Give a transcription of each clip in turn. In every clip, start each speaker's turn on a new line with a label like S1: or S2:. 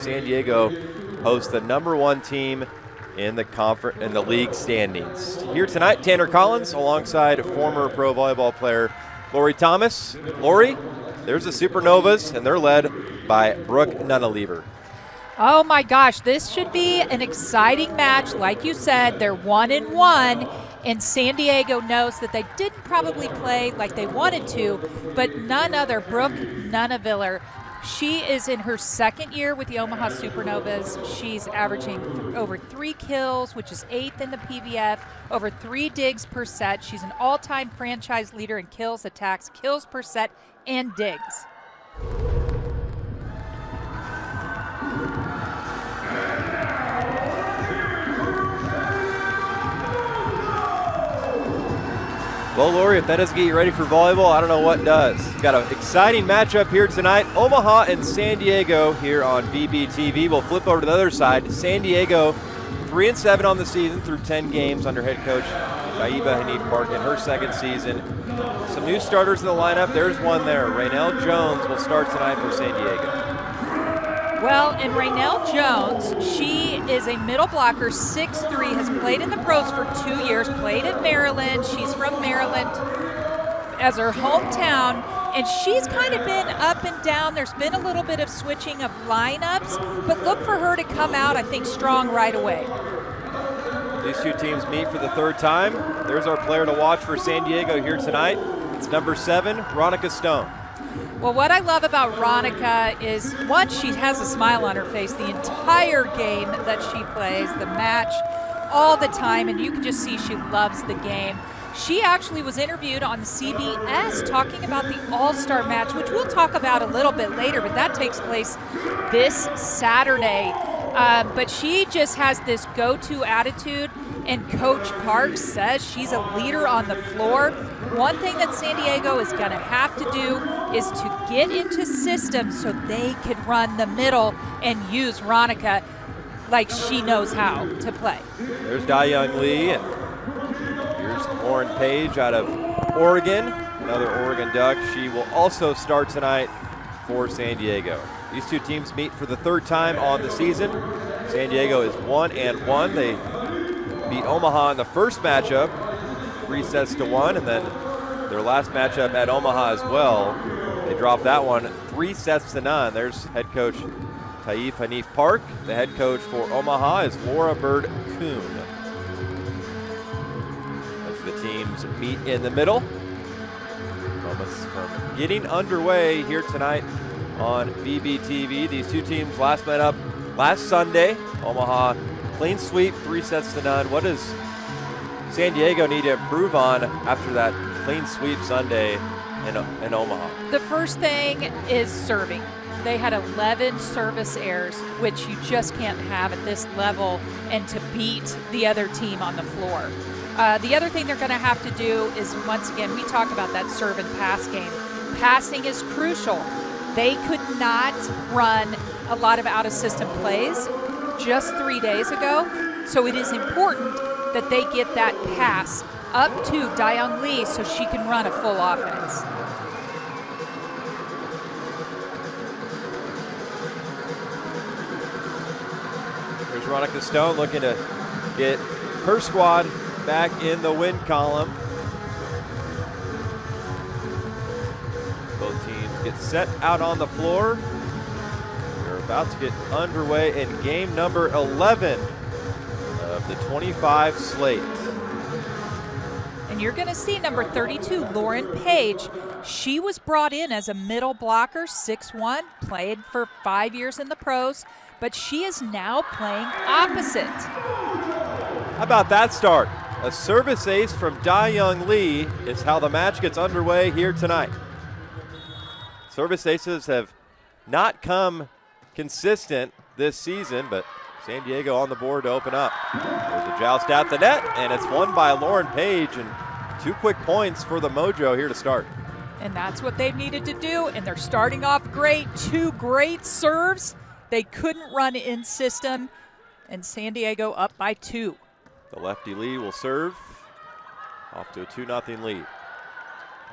S1: San Diego hosts the #1 team in the league standings. Here tonight, Tanner Collins alongside former pro volleyball player Lori Thomas. Lori, there's the Supernovas, and they're led by Brooke Nunneleiver.
S2: Oh my gosh, this should be an exciting match. Like you said, they're 1-1, and San Diego knows that they didn't probably play like they wanted to, but none other, Brooke Nunneleiver. She is in her second year with the Omaha Supernovas. She's averaging over 3 kills, which is 8th in the PVF, over 3 digs per set. She's an all-time franchise leader in kills, attacks, kills per set, and digs.
S1: Well, Lori, if that doesn't get you ready for volleyball, I don't know what does. Got an exciting matchup here tonight. Omaha and San Diego here on VBTV. We'll flip over to the other side. San Diego 3-7 on the season through 10 games under head coach Taiba Hanif-Park in her second season. Some new starters in the lineup. There's one there. Raynell Jones will start tonight for San Diego.
S2: Well, and Raynell Jones, she is a middle blocker, 6'3", has played in the pros for 2 years, played in Maryland. She's from Maryland as her hometown, and she's kind of been up and down. There's been a little bit of switching of lineups, but look for her to come out, I think, strong right away.
S1: These two teams meet for the third time. There's our player to watch for San Diego here tonight. It's number 7, Ronica Stone.
S2: Well, what I love about Ronica is, one, she has a smile on her face the entire game that she plays, the match, all the time, and you can just see she loves the game. She actually was interviewed on CBS talking about the All-Star match, which we'll talk about a little bit later, but that takes place this Saturday. But she just has this go-to attitude, and Coach Parks says she's a leader on the floor. One thing that San Diego is going to have to do is to get into systems so they can run the middle and use Ronica like she knows how to play.
S1: There's Da-Young Lee, and here's Lauren Page out of Oregon, another Oregon Duck. She will also start tonight for San Diego. These two teams meet for the third time on the season. San Diego is 1-1. They beat Omaha in the first matchup, 3-1, and then their last matchup at Omaha as well. They dropped that one 3-0. There's head coach Taif Hanif-Park. The head coach for Omaha is Laura Bird-Kuhn. As the teams meet in the middle. Moments from getting underway here tonight on VBTV. These two teams last met up last Sunday. Omaha clean sweep, 3-0. What does San Diego need to improve on after that clean sweep Sunday in Omaha?
S2: The first thing is serving. They had 11 service errors, which you just can't have at this level, and to beat the other team on the floor. The other thing they're going to have to do is, once again, we talk about that serve and pass game. Passing is crucial. They could not run a lot of out-of-system plays just 3 days ago, so it is important that they get that pass up to Da-Young Lee so she can run a full offense.
S1: There's Ronica Stone looking to get her squad back in the win column. Both teams get set out on the floor. We're about to get underway in game number 11 of the 25 slate.
S2: And you're going to see number 32, Lauren Page. She was brought in as a middle blocker, 6'1", played for 5 years in the pros, but she is now playing opposite.
S1: How about that start? A service ace from Da-Young Lee is how the match gets underway here tonight. Service aces have not come consistent this season, but San Diego on the board to open up. There's a joust at the net, and it's won by Lauren Page, and 2 quick points for the Mojo here to start.
S2: And that's what they've needed to do, and they're starting off great. 2 great serves. They couldn't run in system, and San Diego up by 2.
S1: The lefty Lee will serve, off to a 2-0 lead.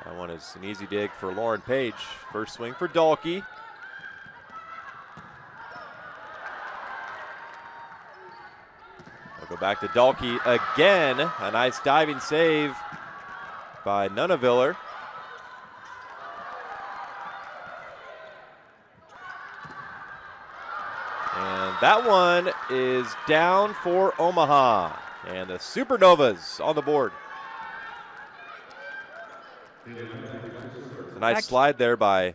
S1: That one is an easy dig for Lauren Page. First swing for Dahlke. Go back to Dalkey again. A nice diving save by Nunaviller. And that one is down for Omaha. And the Supernovas on the board. A nice slide there by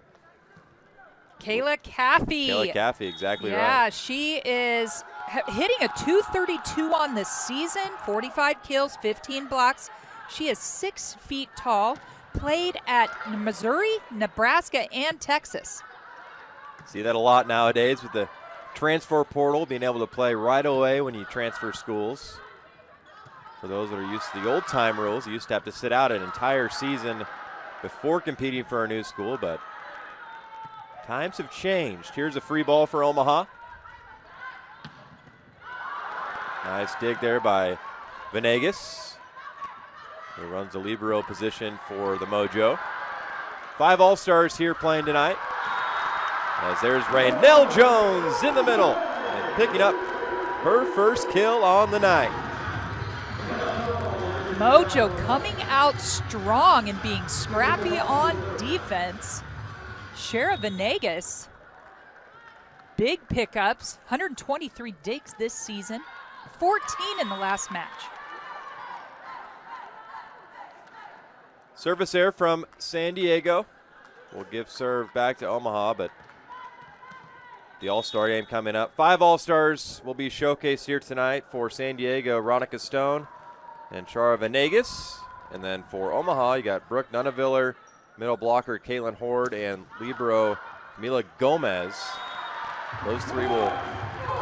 S2: Kayla Caffey.
S1: Kayla Caffey, exactly right.
S2: Yeah, she is hitting a .232 on this season, 45 kills, 15 blocks. She is 6 feet tall, played at Missouri, Nebraska, and Texas.
S1: See that a lot nowadays with the transfer portal, being able to play right away when you transfer schools. For those that are used to the old-time rules, you used to have to sit out an entire season before competing for a new school, but times have changed. Here's a free ball for Omaha. Nice dig there by Venegas, who runs the libero position for the Mojo. 5 All-Stars here playing tonight. As there's Raynell Jones in the middle and picking up her first kill on the night.
S2: Mojo coming out strong and being scrappy on defense. Shara Venegas, big pickups, 123 digs this season, 14 in the last match.
S1: Service there from San Diego. We'll give serve back to Omaha, but the All-Star game coming up. 5 All-Stars will be showcased here tonight for San Diego, Ronica Stone and Shara Venegas. And then for Omaha, you got Brooke Nunaviller, middle blocker Caitlin Horde, and libero Mila Gomez. Those 3 will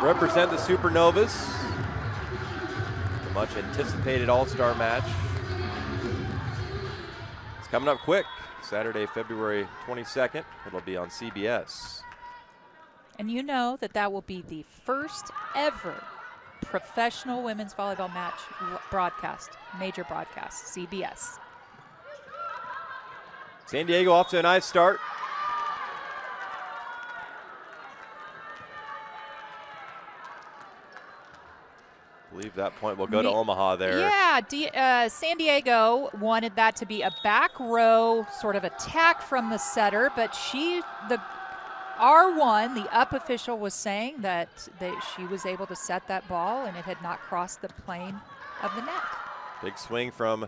S1: represent the Supernovas. The much anticipated All-Star match. It's coming up quick. Saturday, February 22nd. It'll be on CBS.
S2: And you know that will be the first ever professional women's volleyball match broadcast, major broadcast, CBS.
S1: San Diego off to a nice start. I believe that point will go to Omaha there.
S2: Yeah, San Diego wanted that to be a back row sort of attack from the setter, but the R1, the up official, was saying that she was able to set that ball and it had not crossed the plane of the net.
S1: Big swing from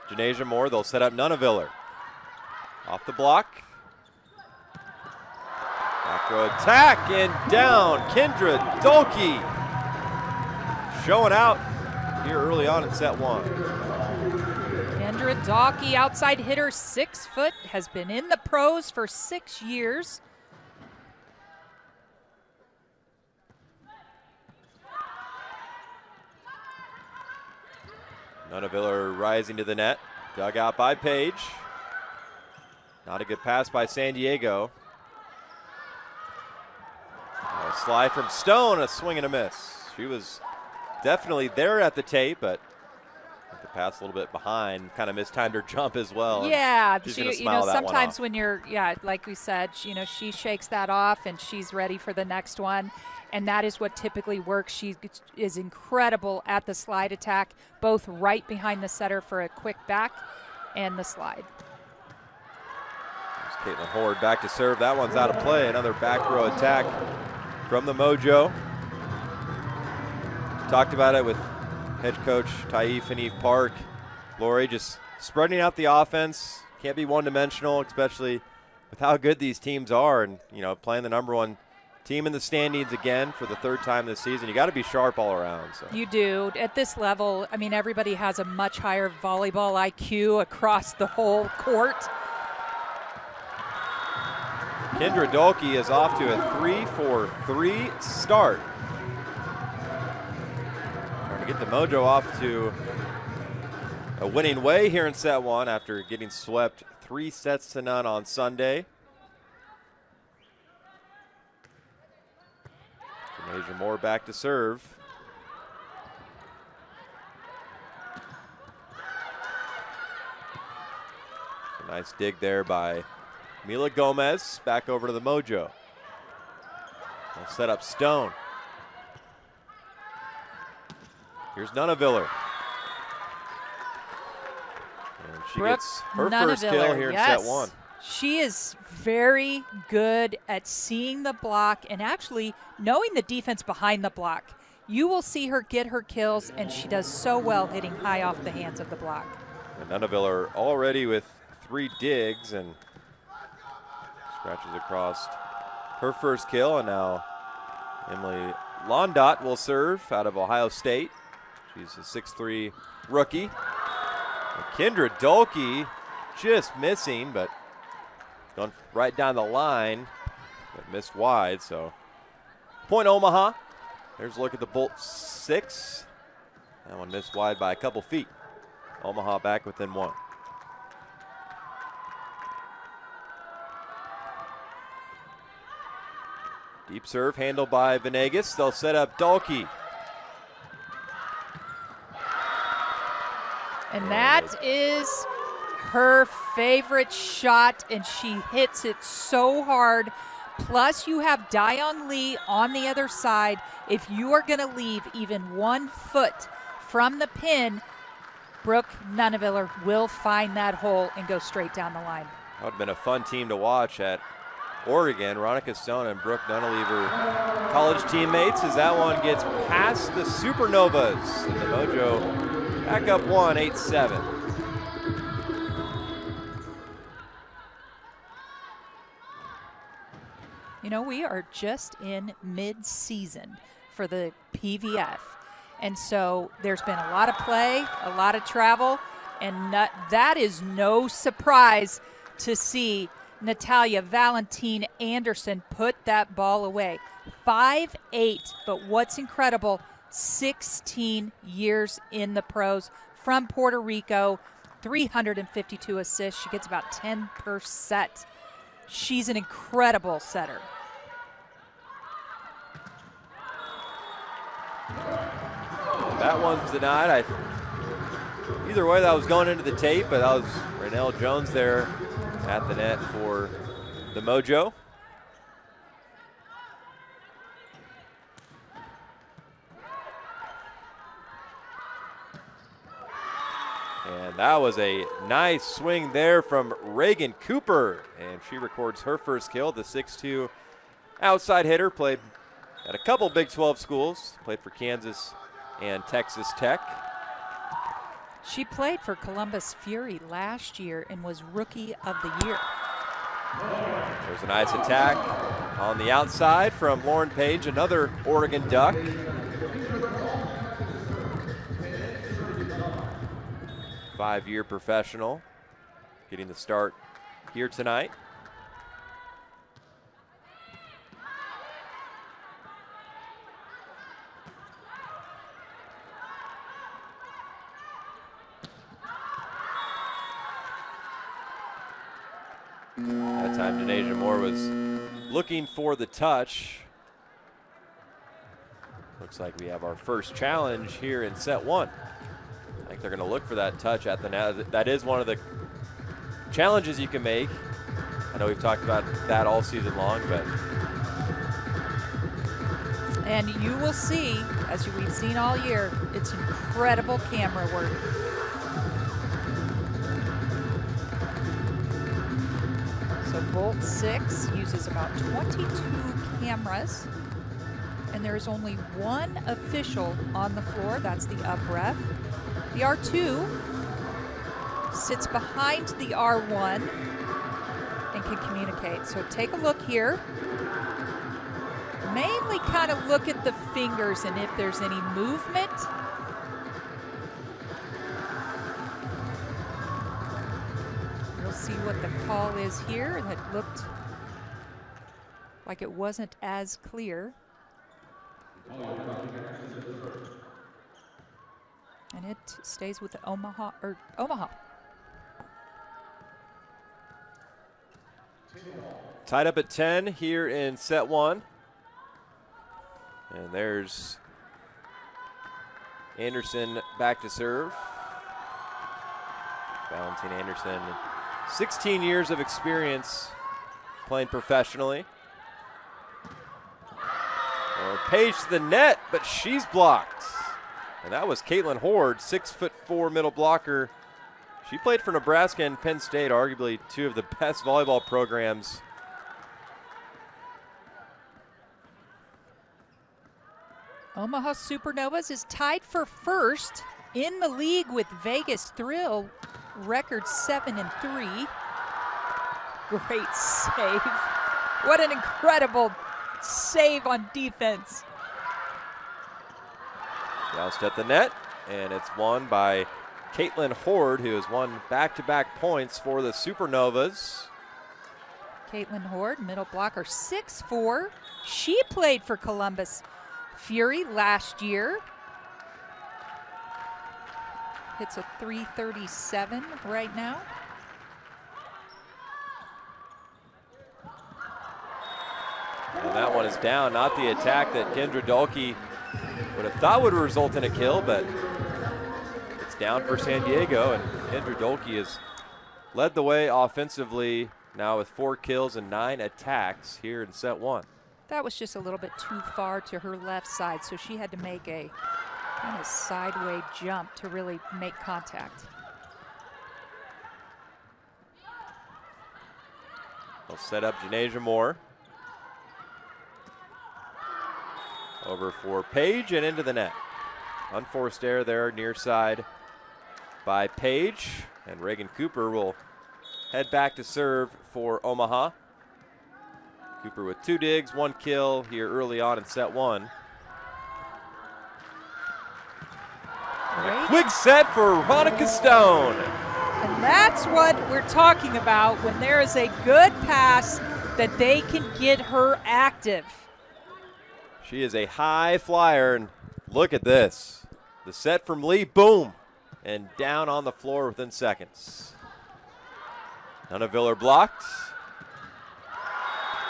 S1: Janasia Moore. They'll set up Nunaviller. Off the block. Back row attack and down. Kendra Dolkey showing out here early on in set 1.
S2: Kendra Dolkey, outside hitter, 6 foot, has been in the pros for 6 years.
S1: Nunaviller rising to the net. Dug out by Page. Not a good pass by San Diego. A slide from Stone, a swing and a miss. She was definitely there at the tape, but the pass a little bit behind, kind of mistimed her jump as well.
S2: Yeah,
S1: sometimes
S2: when you're, like we said, she shakes that off and she's ready for the next one. And that is what typically works. She is incredible at the slide attack, both right behind the setter for a quick back and the slide.
S1: There's Caitlin Horde back to serve. That one's out of play. Another back row attack from the Mojo. Talked about it with head coach Taif and Eve Park. Lori just spreading out the offense. Can't be one-dimensional, especially with how good these teams are, and playing the #1 team in the standings again for the 3rd time this season. You got to be sharp all around. So.
S2: You do. At this level, everybody has a much higher volleyball IQ across the whole court.
S1: Kendra Dolkey is off to a 3-for-3 start. Trying to get the Mojo off to a winning way here in set 1 after getting swept 3-0 on Sunday. Asia Moore back to serve. A nice dig there by Mila Gomez. Back over to the Mojo. They'll set up Stone. Here's Nunaviller. And she
S2: Brooke
S1: gets her first kill here in set one.
S2: She is very good at seeing the block and actually knowing the defense behind the block. You will see her get her kills, and she does so well hitting high off the hands of the block.
S1: And Nunaviller already with 3 digs and scratches across her first kill. And now Emily Londot will serve out of Ohio State. She's a 6'3" rookie. And Kendra Dolke just missing, but going right down the line, but missed wide. So point Omaha. There's a look at the Bolt 6. That one missed wide by a couple feet. Omaha back within 1. Deep serve handled by Venegas. They'll set up Dolke.
S2: And that is her favorite shot, and she hits it so hard. Plus, you have Dayong Lee on the other side. If you are going to leave even 1 foot from the pin, Brooke Nunaviller will find that hole and go straight down the line.
S1: That would have been a fun team to watch at Oregon. Veronica Stone and Brooke Nunaviller, college teammates, as that one gets past the Supernovas. And the Mojo back up 1, 8-7.
S2: You know, we are just in mid-season for the PVF. And so there's been a lot of play, a lot of travel, and that is no surprise to see Natalia Valentine Anderson put that ball away. 5'8", but what's incredible, 16 years in the pros from Puerto Rico, 352 assists. She gets about 10%. She's an incredible setter.
S1: That one's denied. Either way, that was going into the tape, but that was Raynell Jones there at the net for the Mojo. And that was a nice swing there from Reagan Cooper, and she records her first kill, the 6'2" outside hitter, played at a couple Big 12 schools, played for Kansas and Texas Tech.
S2: She played for Columbus Fury last year and was Rookie of the Year.
S1: There's a nice attack on the outside from Lauren Page, another Oregon Duck. Five-year professional, getting the start here tonight. That time Denasia Moore was looking for the touch. Looks like we have our first challenge here in set one. I think they're going to look for that touch at the net. That is one of the challenges you can make. I know we've talked about that all season long, but.
S2: And you will see, as we've seen all year, it's incredible camera work. So Bolt 6 uses about 22 cameras, and there is only one official on the floor. That's the up ref. The R2 sits behind the R1 and can communicate. So take a look here. Mainly kind of look at the fingers and if there's any movement. You'll see what the call is here. That looked like it wasn't as clear. And it stays with the Omaha.
S1: Tied up at 10 here in set one. And there's Anderson back to serve. Valentine Anderson, 16 years of experience playing professionally. Page to the net, but she's blocked. And that was Caitlin Horde, 6'4" middle blocker. She played for Nebraska and Penn State, arguably two of the best volleyball programs.
S2: Omaha Supernovas is tied for first in the league with Vegas Thrill, record 7-3. Great save. What an incredible save on defense.
S1: Joust at the net, and it's won by Caitlin Horde, who has won back-to-back points for the Supernovas.
S2: Caitlin Horde, middle blocker, 6'4". She played for Columbus Fury last year. Hits a .337 right now.
S1: And that one is down, not the attack that Kendra Dahlke would have thought would result in a kill, but it's down for San Diego, and Kendra Dahlke has led the way offensively now with 4 kills and 9 attacks here in set 1.
S2: That was just a little bit too far to her left side, so she had to make a kind of sideways jump to really make contact.
S1: They'll set up Janasia Moore. Over for Page and into the net. Unforced error there near side by Page, and Reagan Cooper will head back to serve for Omaha. Cooper with 2 digs, 1 kill here early on in set 1. And a quick set for Ronica Stone.
S2: And that's what we're talking about when there is a good pass that they can get her active.
S1: She is a high flyer, and look at this. The set from Lee, boom, and down on the floor within seconds. Nunaviller blocked.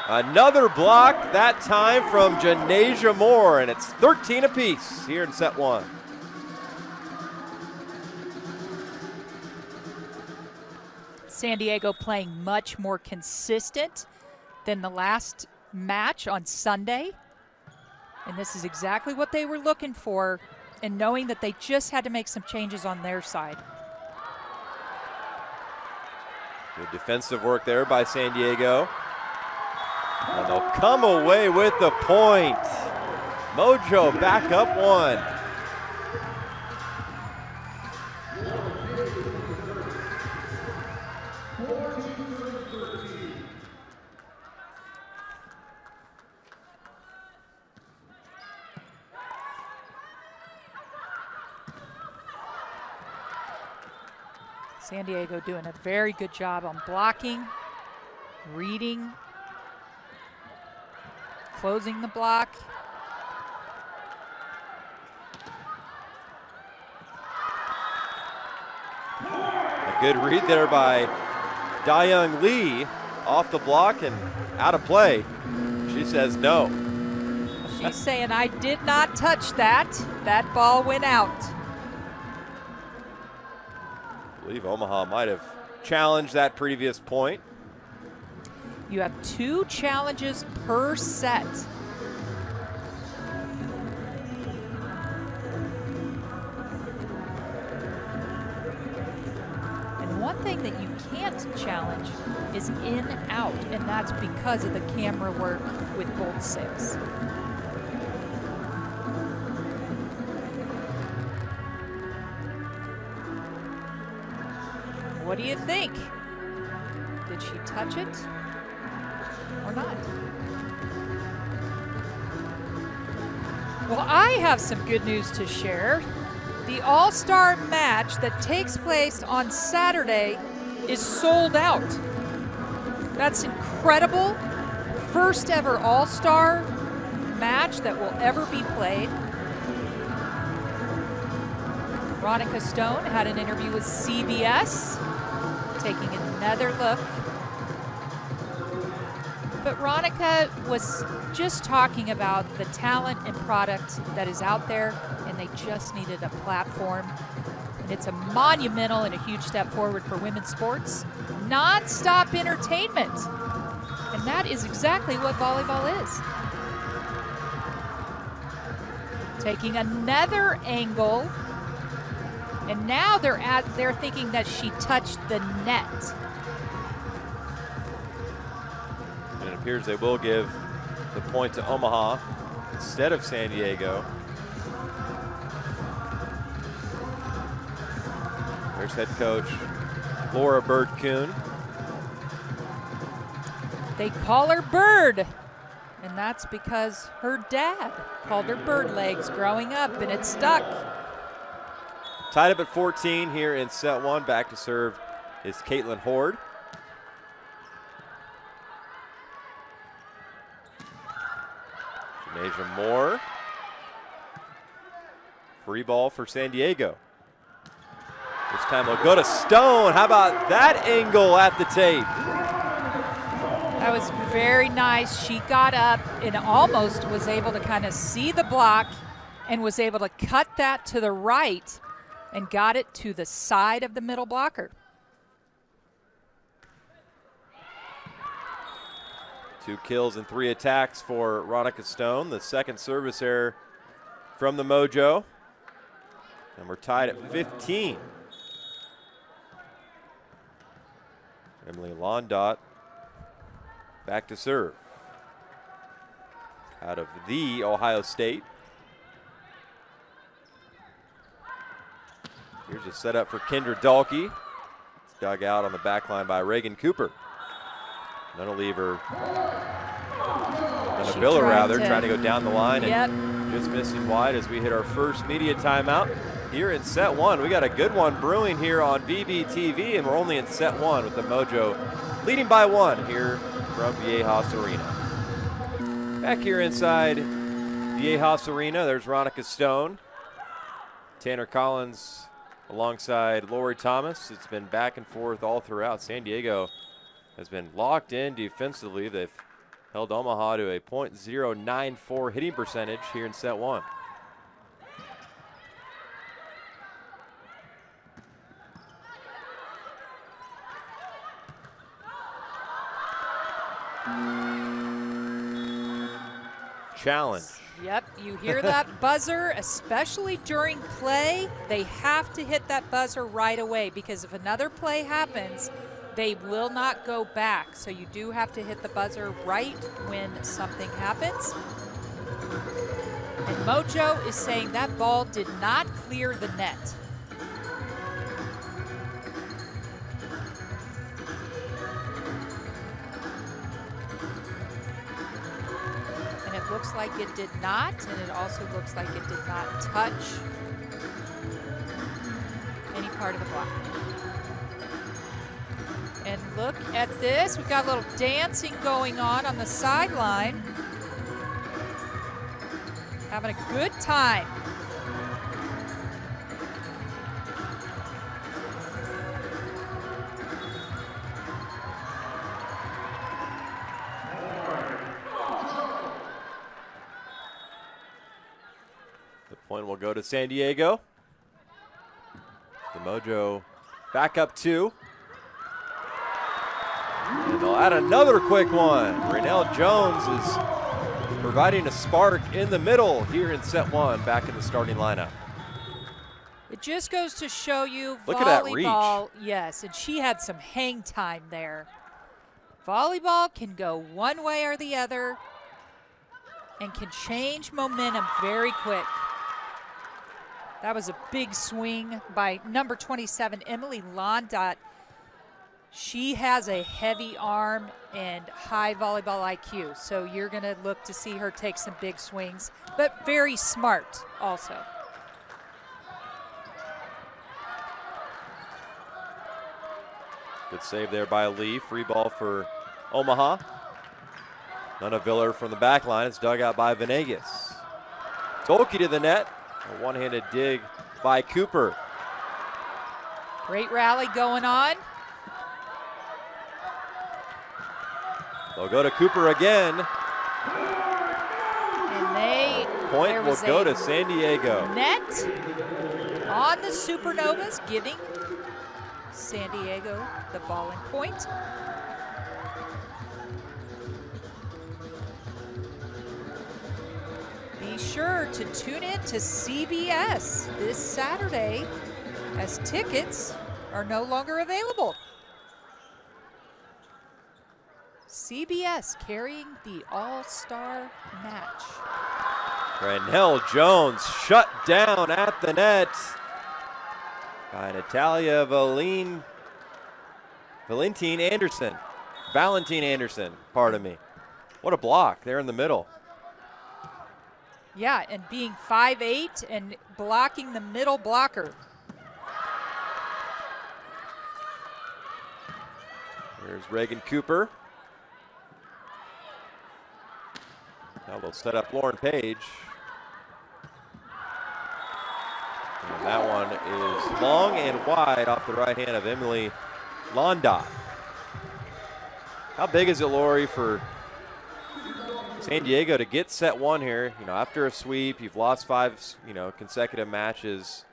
S1: Another block, that time from Janasia Moore, and it's 13 apiece here in set 1.
S2: San Diego playing much more consistent than the last match on Sunday. And this is exactly what they were looking for, and knowing that they just had to make some changes on their side.
S1: Good defensive work there by San Diego. And they'll come away with the point. Mojo back up 1.
S2: San Diego doing a very good job on blocking, reading, closing the block.
S1: A good read there by Dayoung Lee, off the block and out of play. She says no.
S2: She's saying, I did not touch that. That ball went out.
S1: I believe Omaha might have challenged that previous point.
S2: You have 2 challenges per set. And one thing that you can't challenge is in-out, and that's because of the camera work with both 6. What do you think? Did she touch it or not? Well, I have some good news to share. The All-Star match that takes place on Saturday is sold out. That's incredible. First ever All-Star match that will ever be played. Ronica Stone had an interview with CBS, taking another look. But Ronica was just talking about the talent and product that is out there, and they just needed a platform. And it's a monumental and a huge step forward for women's sports. Non-stop entertainment. And that is exactly what volleyball is. Taking another angle. And now they're thinking that she touched the net.
S1: And it appears they will give the point to Omaha instead of San Diego. There's head coach Laura Bird-Kuhn.
S2: They call her Bird, and that's because her dad called her Bird Legs growing up, and it stuck.
S1: Tied up at 14 here in set one. Back to serve is Caitlin Horde. Janasia Moore. Free ball for San Diego. This time they'll go to Stone. How about that angle at the tape?
S2: That was very nice. She got up and almost was able to kind of see the block and was able to cut that to the right and got it to the side of the middle blocker.
S1: 2 kills and 3 attacks for Ronica Stone. The second service error from the Mojo. And we're tied at 15. Emily Londot back to serve. Out of the Ohio State. Here's a setup for Kendra Dahlke. It's dug out on the back line by Reagan Cooper. Nona Lever, Nona Villa rather, trying to go down the line and just missing wide as we hit our first media timeout here in set one. We got a good one brewing here on VBTV, and we're only in set one with the Mojo leading by 1 here from Viejas Arena. Back here inside Viejas Arena, there's Ronica Stone. Tanner Collins alongside Lori Thomas. It's been back and forth all throughout. San Diego has been locked in defensively. They've held Omaha to a .094 hitting percentage here in set one. Challenge.
S2: Yep, you hear that buzzer, especially during play. They have to hit that buzzer right away because if another play happens, they will not go back. So you do have to hit the buzzer right when something happens. And Mojo is saying that ball did not clear the net. Looks like it did not, and it also looks like it did not touch any part of the block. And look at this. We've got a little dancing going on the sideline. Having a good time.
S1: Point will go to San Diego. The Mojo back up 2. And they'll add another quick one. Raynell Jones is providing a spark in the middle here in set one, back in the starting lineup.
S2: It just goes to show you
S1: Look
S2: volleyball.
S1: at that reach.
S2: Yes, and she had some hang time there. Volleyball can go one way or the other and can change momentum very quick. That was a big swing by number 27, Emily Londot. She has a heavy arm and high volleyball IQ, so you're going to look to see her take some big swings, but very smart also.
S1: Good save there by Lee. Free ball for Omaha. Nona Viller from the back line. It's dug out by Venegas. Tolke to the net. A one-handed dig by Cooper.
S2: Great rally going on.
S1: They'll go to Cooper again.
S2: And
S1: point will go to San Diego.
S2: Net on the Supernovas, giving San Diego the ball and point. be sure to tune in to CBS this Saturday as tickets are no longer available. CBS carrying the All-Star match.
S1: Granell Jones shut down at the net by Natalia Valentine Anderson, pardon me. What a block there in the middle.
S2: Yeah, and being 5'8" and blocking the middle blocker.
S1: Here's Reagan Cooper. Now they'll set up Lauren Page. And that one is long and wide off the right hand of Emily Londot. How big is it, Lori, for San Diego to get set one here? You know, after a sweep, you've lost 5, consecutive matches.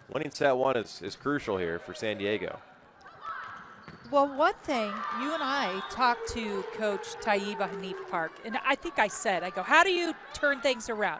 S1: Winning set one is crucial here for San Diego.
S2: Well, one thing, you and I talked to Coach Taiba Hanif Park, and I think I said, how do you turn things around?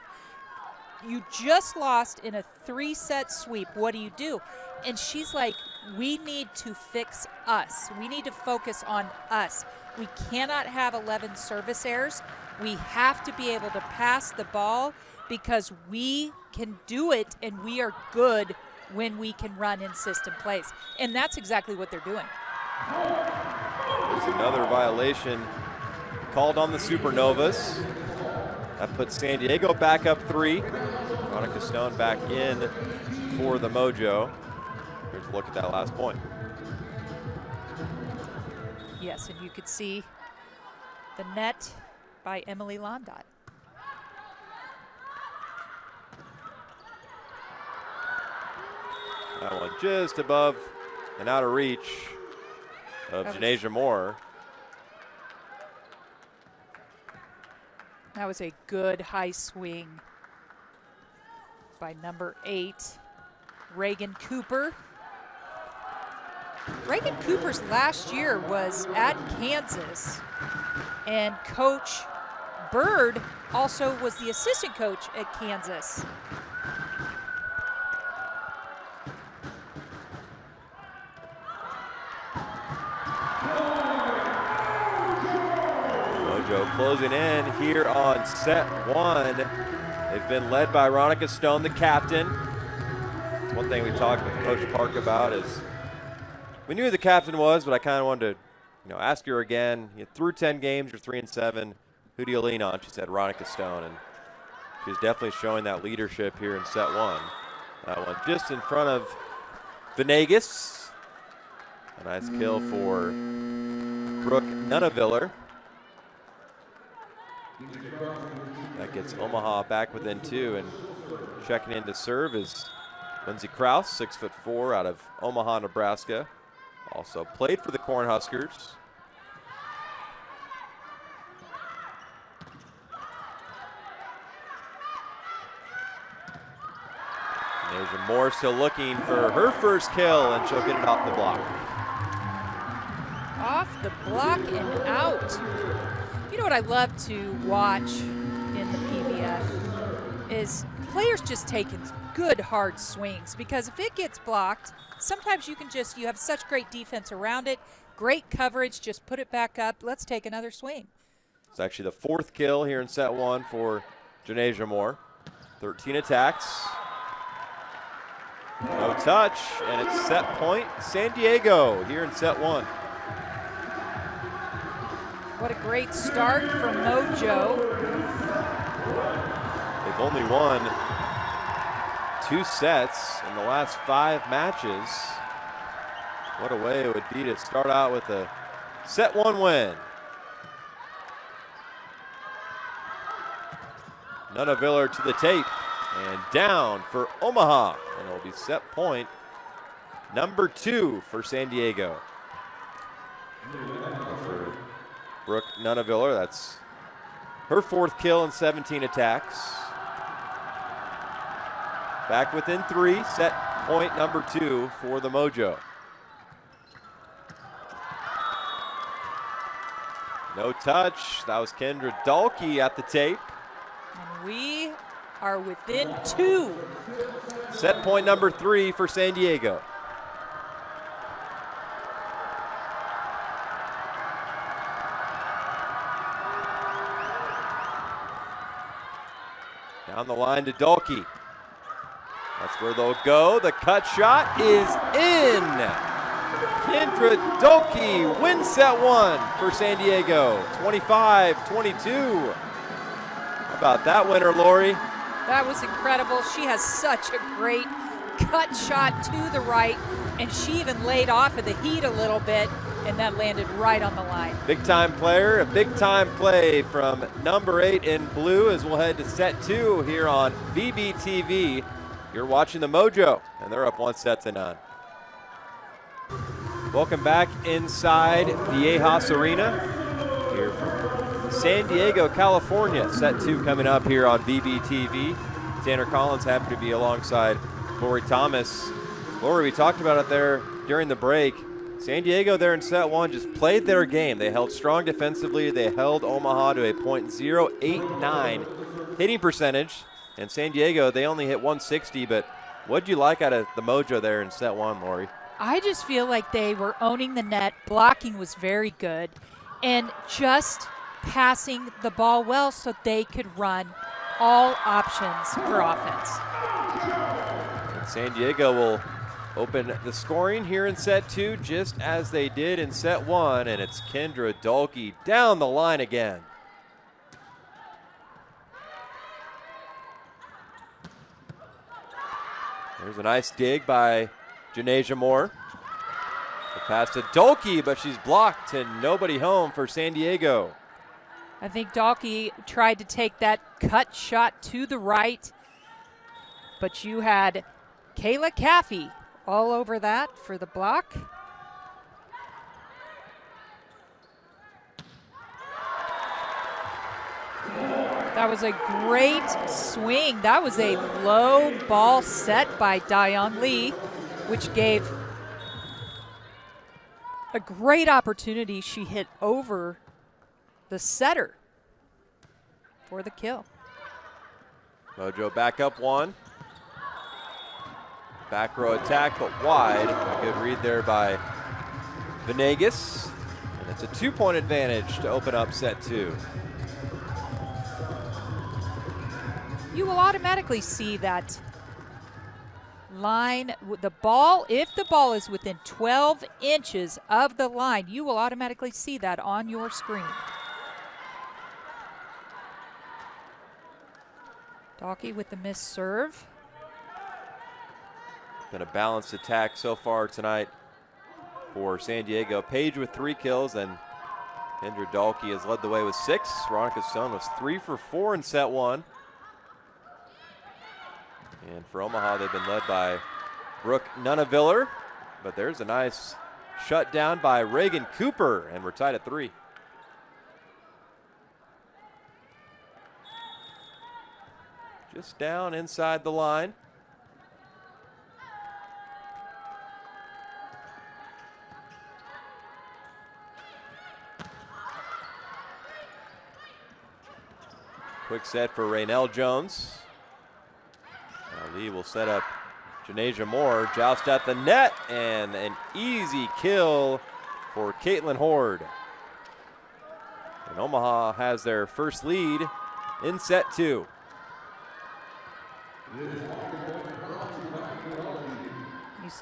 S2: You just lost in a 3-set sweep. What do you do? And she's like, we need to fix us. We need to focus on us. We cannot have 11 service errors. We have to be able to pass the ball because we can do it, and we are good when we can run in system plays. And that's exactly what they're doing.
S1: There's another violation called on the Supernovas. That puts San Diego back up 3. Veronica Stone back in for the Mojo. Here's a look at that last point.
S2: Yes, and you could see the net by Emily Londot.
S1: That one just above and out of reach of Janasia Moore.
S2: That was a good high swing by number 8, Reagan Cooper. Reagan Cooper's last year was at Kansas, and Coach Bird also was the assistant coach at Kansas.
S1: Mojo closing in here on set 1. They've been led by Veronica Stone, the captain. One thing we talked with Coach Park about is we knew who the captain was, but I kind of wanted to, ask her again. Through 10 games, you're 3-7. Who do you lean on? She said Veronica Stone, and she's definitely showing that leadership here in set 1. That one just in front of Venegas. A nice kill for Brooke Nunaviller. That gets Omaha back within 2, and checking in to serve is Lindsay Krause, 6'4", out of Omaha, Nebraska. Also played for the Cornhuskers. Janasia Moore still looking for her first kill, and she'll get it off the block.
S2: Off the block and out. You know what I love to watch in the PVF is players just taking good hard swings, because if it gets blocked, sometimes you have such great defense around it, great coverage, just put it back up. Let's take another swing.
S1: It's actually the 4th kill here in set 1 for Janasia Moore. 13 attacks. No touch, and it's set point San Diego here in set 1.
S2: What a great start from Mojo.
S1: They've only won 2 sets in the last 5 matches. What a way it would be to start out with a set 1 win. Nunaviller to the tape and down for Omaha. And it'll be set point number 2 for San Diego. For Brooke Nunaviller, that's her 4th kill in 17 attacks. Back within 3, set point number 2 for the Mojo. No touch. That was Kendra Dahlke at the tape.
S2: And we are within 2.
S1: Set point number 3 for San Diego. Down the line to Dolke. That's where they'll go. The cut shot is in. Kendra Dolke wins set 1 for San Diego, 25-22. How about that winner, Lori?
S2: That was incredible. She has such a great cut shot to the right, and she even laid off of the heat a little bit, and that landed right on the line.
S1: Big time player, a big time play from number 8 in blue as we'll head to set 2 here on VBTV. You're watching the Mojo, and they're up 1-0. Welcome back inside Viejas Arena here from San Diego, California. Set 2 coming up here on VBTV. Tanner Collins happy to be alongside Lori Thomas. Lori, we talked about it there during the break. San Diego there in set 1 just played their game. They held strong defensively. They held Omaha to a .089 hitting percentage. And San Diego, they only hit 160, but what'd you like out of the Mojo there in set 1, Lori?
S2: I just feel like they were owning the net. Blocking was very good, and just passing the ball well so they could run all options for offense.
S1: And San Diego will open the scoring here in set 2 just as they did in set 1, and it's Kendra Dolke down the line again. There's a nice dig by Janasia Moore. The pass to Dolke, but she's blocked and nobody home for San Diego.
S2: I think Dolke tried to take that cut shot to the right, but you had Kayla Caffey all over that for the block. That was a great swing. That was a low ball set by Dion Lee, which gave a great opportunity. She hit over the setter for the kill.
S1: Mojo back up 1. Back row attack, but wide. A good read there by Venegas. And it's a 2-point advantage to open up set 2.
S2: You will automatically see that line, the ball, if the ball is within 12 inches of the line, you will automatically see that on your screen. Dolke with the missed serve.
S1: Been a balanced attack so far tonight for San Diego. Page with 3 kills, and Kendra Dolke has led the way with 6. Veronica Stone was 3 for 4 in set 1. And for Omaha, they've been led by Brooke Nunaviller, but there's a nice shutdown by Reagan Cooper, and we're tied at 3. Just down inside the line. Quick set for Raynell Jones. Now Lee will set up Janasia Moore, joust at the net, and an easy kill for Caitlin Horde. And Omaha has their first lead in set 2.
S2: You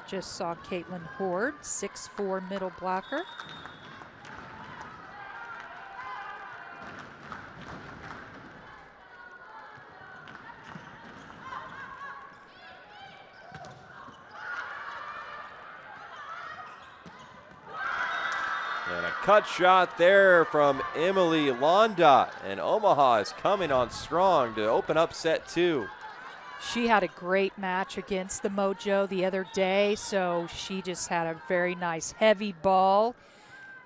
S2: just saw Caitlin Horde, 6'4" middle blocker.
S1: And a cut shot there from Emily Londa, and Omaha is coming on strong to open up set 2.
S2: She had a great match against the Mojo the other day, so she just had a very nice heavy ball.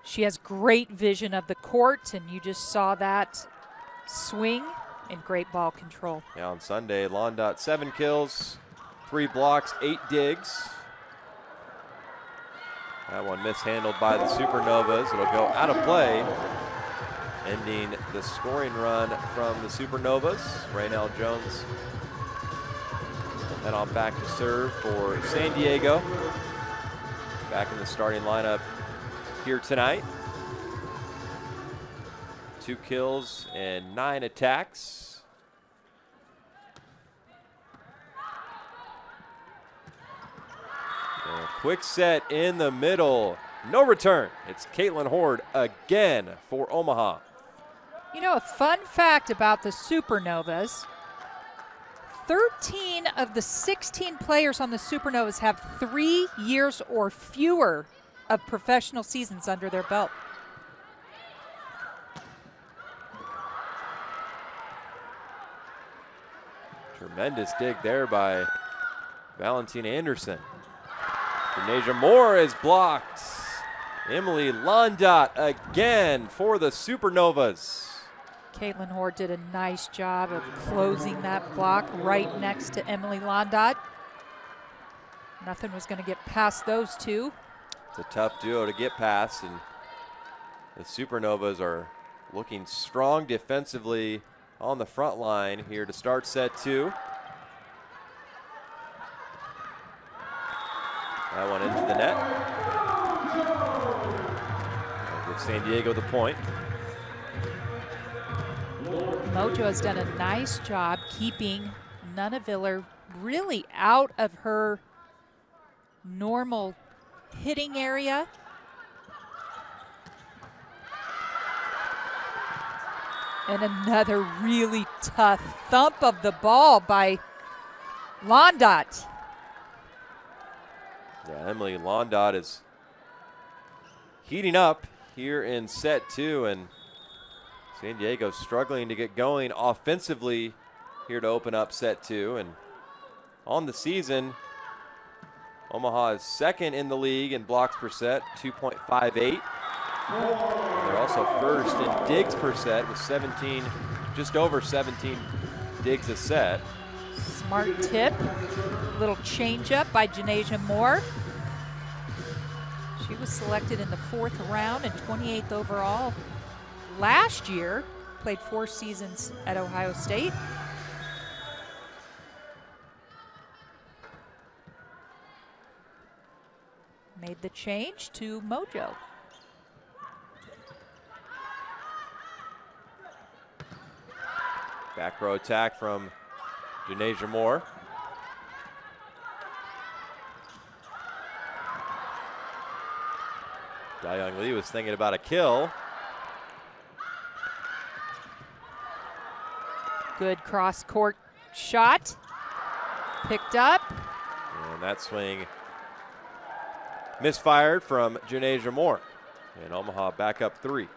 S2: She has great vision of the court, and you just saw that swing and great ball control.
S1: Yeah, on Sunday, Londa 7 kills, 3 blocks, 8 digs. That one mishandled by the Supernovas. It'll go out of play, ending the scoring run from the Supernovas. Raynell Jones Then on back to serve for San Diego. Back in the starting lineup here tonight. 2 kills and 9 attacks. And a quick set in the middle. No return. It's Caitlin Horde again for Omaha.
S2: You know, a fun fact about the Supernovas, 13 of the 16 players on the Supernovas have 3 years or fewer of professional seasons under their belt.
S1: Tremendous dig there by Valentina Anderson. Janasia Moore is blocked. Emily Londot again for the Supernovas.
S2: Caitlin Horde did a nice job of closing that block right next to Emily Londot. Nothing was going to get past those two.
S1: It's a tough duo to get past, and the Supernovas are looking strong defensively on the front line here to start set 2. That one into the net. That'll give San Diego the point.
S2: Mojo has done a nice job keeping Nunaviller really out of her normal hitting area. And another really tough thump of the ball by Londot.
S1: Yeah, Emily Londot is heating up here in set 2, and San Diego struggling to get going offensively here to open up set 2. And on the season, Omaha is second in the league in blocks per set, 2.58. They're also first in digs per set with 17, just over 17 digs a set.
S2: Smart tip, little changeup by Janasia Moore. She was selected in the 4th round and 28th overall last year. Played 4 seasons at Ohio State. Made the change to Mojo.
S1: Back row attack from Janasia Moore. Dayoung Lee was thinking about a kill.
S2: Good cross-court shot. Picked up.
S1: And that swing misfired from Janasia Moore. And Omaha back up 3.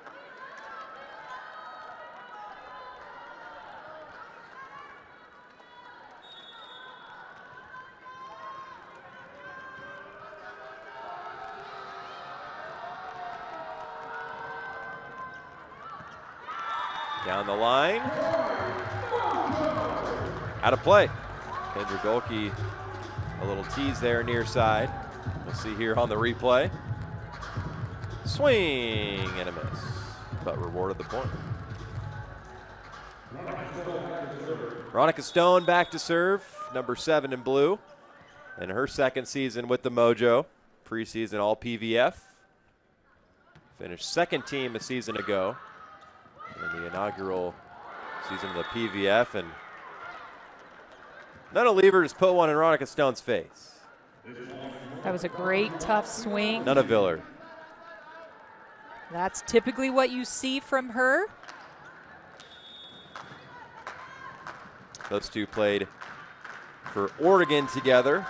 S1: Down the line. Out of play. Kendra Golke, a little tease there near side. We'll see here on the replay. Swing and a miss, but rewarded the point. Veronica Stone back to serve, number 7 in blue. In her second season with the Mojo, preseason all PVF. Finished second team a season ago in the inaugural season of the PVF, and Nunna Lever just put one in Veronica Stone's face.
S2: That was a great, tough swing.
S1: Nunaviller.
S2: That's typically what you see from her.
S1: Those two played for Oregon together.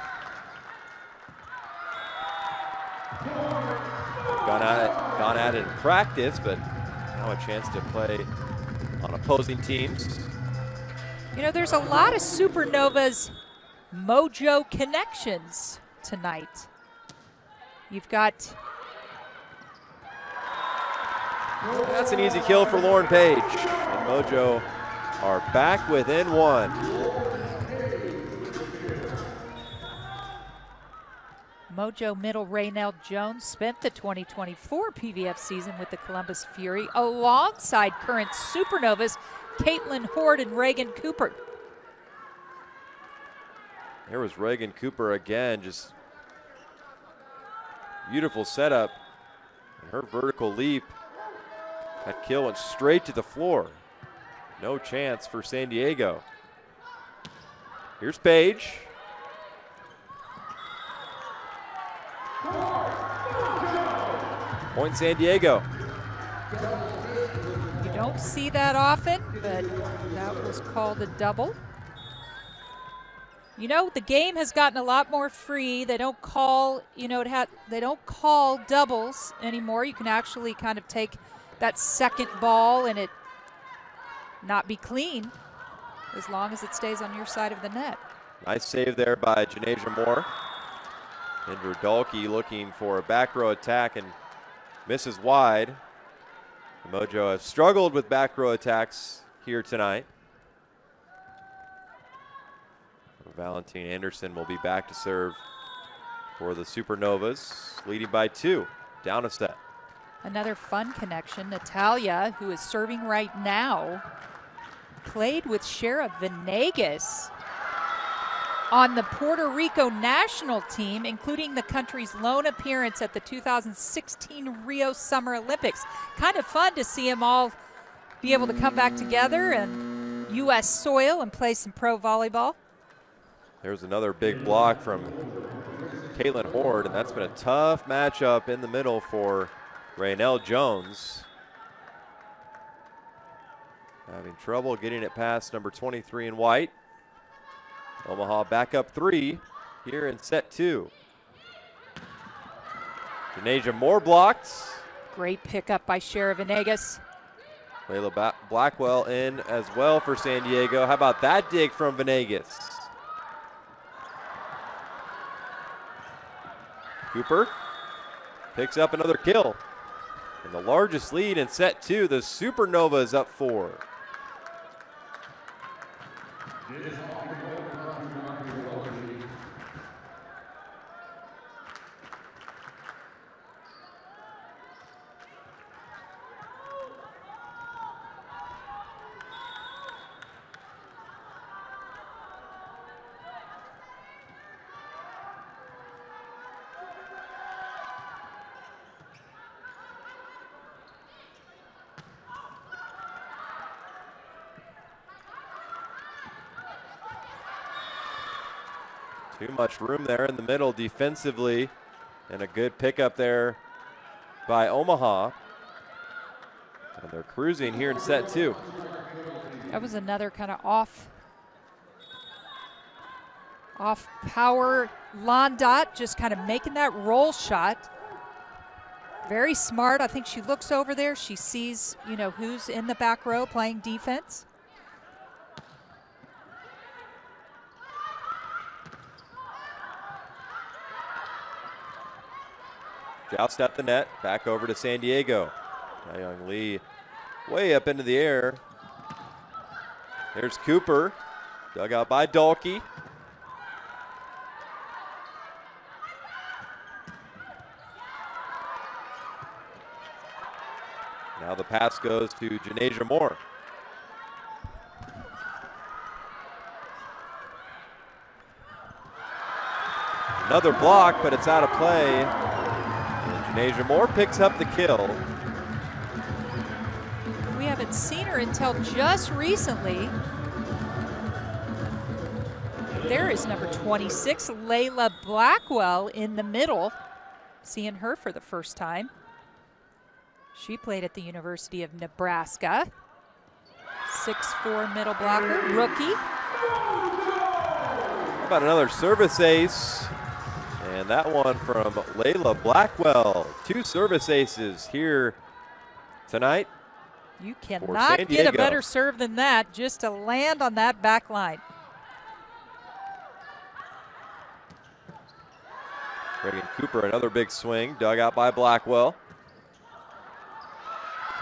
S1: Gone at it in practice, but now a chance to play on opposing teams.
S2: You know, there's a lot of Supernovas Mojo connections tonight. You've got...
S1: That's an easy kill for Lauren Page. And Mojo are back within 1.
S2: Mojo middle Raynell Jones spent the 2024 PVF season with the Columbus Fury alongside current Supernovas Caitlin Horde and Reagan Cooper.
S1: Here was Reagan Cooper again, just beautiful setup. And her vertical leap, that kill went straight to the floor. No chance for San Diego. Here's Paige. Point San Diego.
S2: You don't see that often, but that was called a double. You know, the game has gotten a lot more free. They don't call, they don't call doubles anymore. You can actually kind of take that second ball and it not be clean as long as it stays on your side of the net.
S1: Nice save there by Janasia Moore. Indra Dalkey looking for a back row attack and misses wide. The Mojo has struggled with back row attacks here tonight. Valentine Anderson will be back to serve for the Supernovas, leading by 2, down a set.
S2: Another fun connection. Natalia, who is serving right now, played with Shara Venegas on the Puerto Rico national team, including the country's lone appearance at the 2016 Rio Summer Olympics. Kind of fun to see them all be able to come back together and U.S. soil and play some pro volleyball.
S1: There's another big block from Caitlin Horde, and that's been a tough matchup in the middle for Raynell Jones. Having trouble getting it past number 23 in white. Omaha back up 3 here in set 2. Janasia Moore blocked.
S2: Great pickup by Shara Venegas.
S1: Layla Blackwell in as well for San Diego. How about that dig from Venegas? Cooper picks up another kill. And the largest lead in set 2, the Supernovas up 4. Too much room there in the middle defensively, and a good pickup there by Omaha. And they're cruising here in set 2.
S2: That was another kind of off power Londot, just kind of making that roll shot. Very smart. I think she looks over there. She sees, who's in the back row playing defense.
S1: Joust at the net, back over to San Diego. Young Lee way up into the air. There's Cooper, dug out by Dalkey. Now the pass goes to Janasia Moore. Another block, but it's out of play. Janasia Moore picks up the kill.
S2: We haven't seen her until just recently. There is number 26, Layla Blackwell, in the middle. Seeing her for the first time. She played at the University of Nebraska. 6'4" middle blocker, rookie.
S1: How about another service ace? And that one from Layla Blackwell. 2 service aces here tonight.
S2: You cannot get a better serve than that, just to land on that back line.
S1: Reagan Cooper, another big swing, dug out by Blackwell.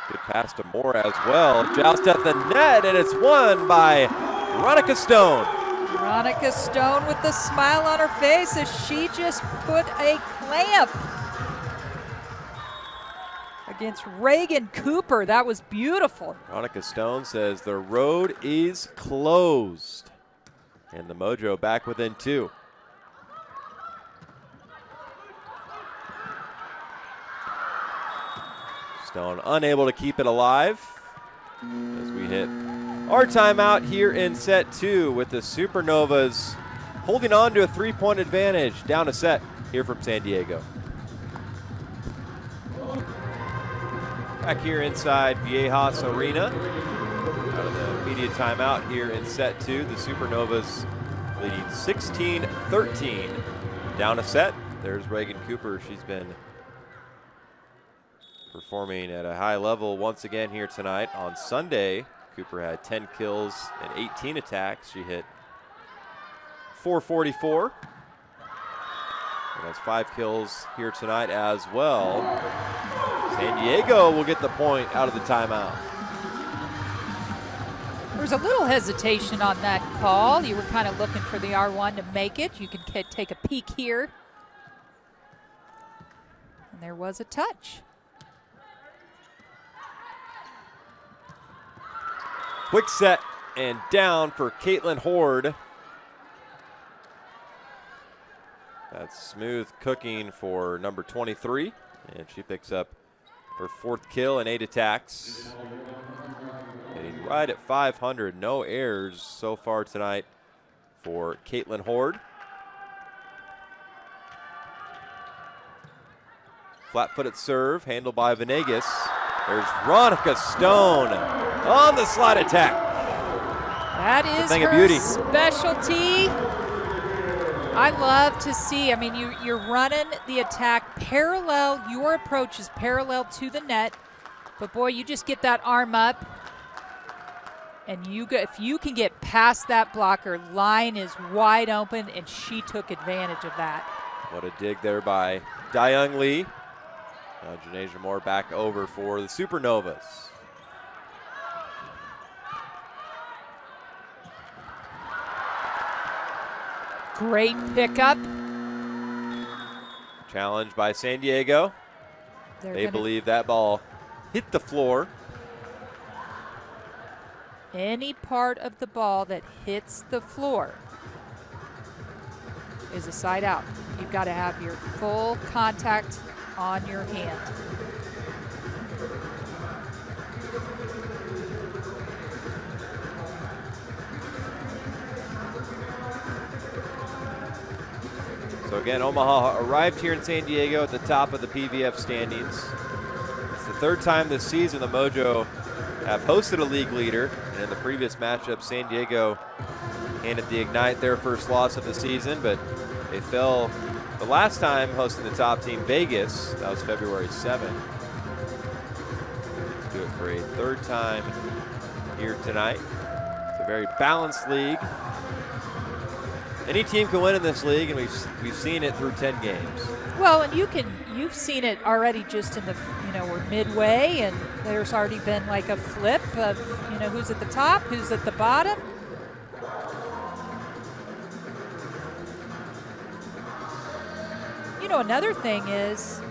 S1: Good pass to Moore as well. Joust at the net, and it's won by Veronica Stone.
S2: Veronica Stone with the smile on her face as she just put a clamp against Reagan Cooper. That was beautiful.
S1: Veronica Stone says the road is closed. And the Mojo back within 2. Stone unable to keep it alive as we hit our timeout here in set 2 with the Supernovas holding on to a 3-point advantage. Down a set here from San Diego. Back here inside Viejas Arena. Out of the media timeout here in set 2. The Supernovas leading 16-13. Down a set. There's Reagan Cooper. She's been performing at a high level once again here tonight. On Sunday, Cooper had 10 kills and 18 attacks. She hit .444. And has 5 kills here tonight as well. San Diego will get the point out of the timeout.
S2: There's a little hesitation on that call. You were kind of looking for the R1 to make it. You can take a peek here. And there was a touch.
S1: Quick set and down for Caitlin Horde. That's smooth cooking for number 23. And she picks up her 4th kill and 8 attacks. Hitting right at 500. No errors so far tonight for Caitlin Horde. Flat-footed serve, handled by Venegas. There's Ronica Stone on the slide attack.
S2: That is her specialty. I love to see, I mean, you're running the attack parallel, your approach is parallel to the net, but boy, you just get that arm up, and if you can get past that blocker, line is wide open, and she took advantage of that.
S1: What a dig there by Dayoung Lee. Now Janasia Moore back over for the Supernovas.
S2: Great pickup.
S1: Challenged by San Diego. They believe that ball hit the floor.
S2: Any part of the ball that hits the floor is a side out. You've got to have your full contact on your hand.
S1: So again, Omaha arrived here in San Diego at the top of the PVF standings. It's the 3rd time this season the Mojo have hosted a league leader, and in the previous matchup, San Diego handed the Ignite their first loss of the season, but they fell the last time hosting the top team, Vegas. That was February 7th. Let's do it for a 3rd time here tonight. It's a very balanced league. Any team can win in this league, and we've seen it through 10 games.
S2: Well, and you've seen it already just in the, we're midway, and there's already been like a flip of, who's at the top, who's at the bottom. Another thing is,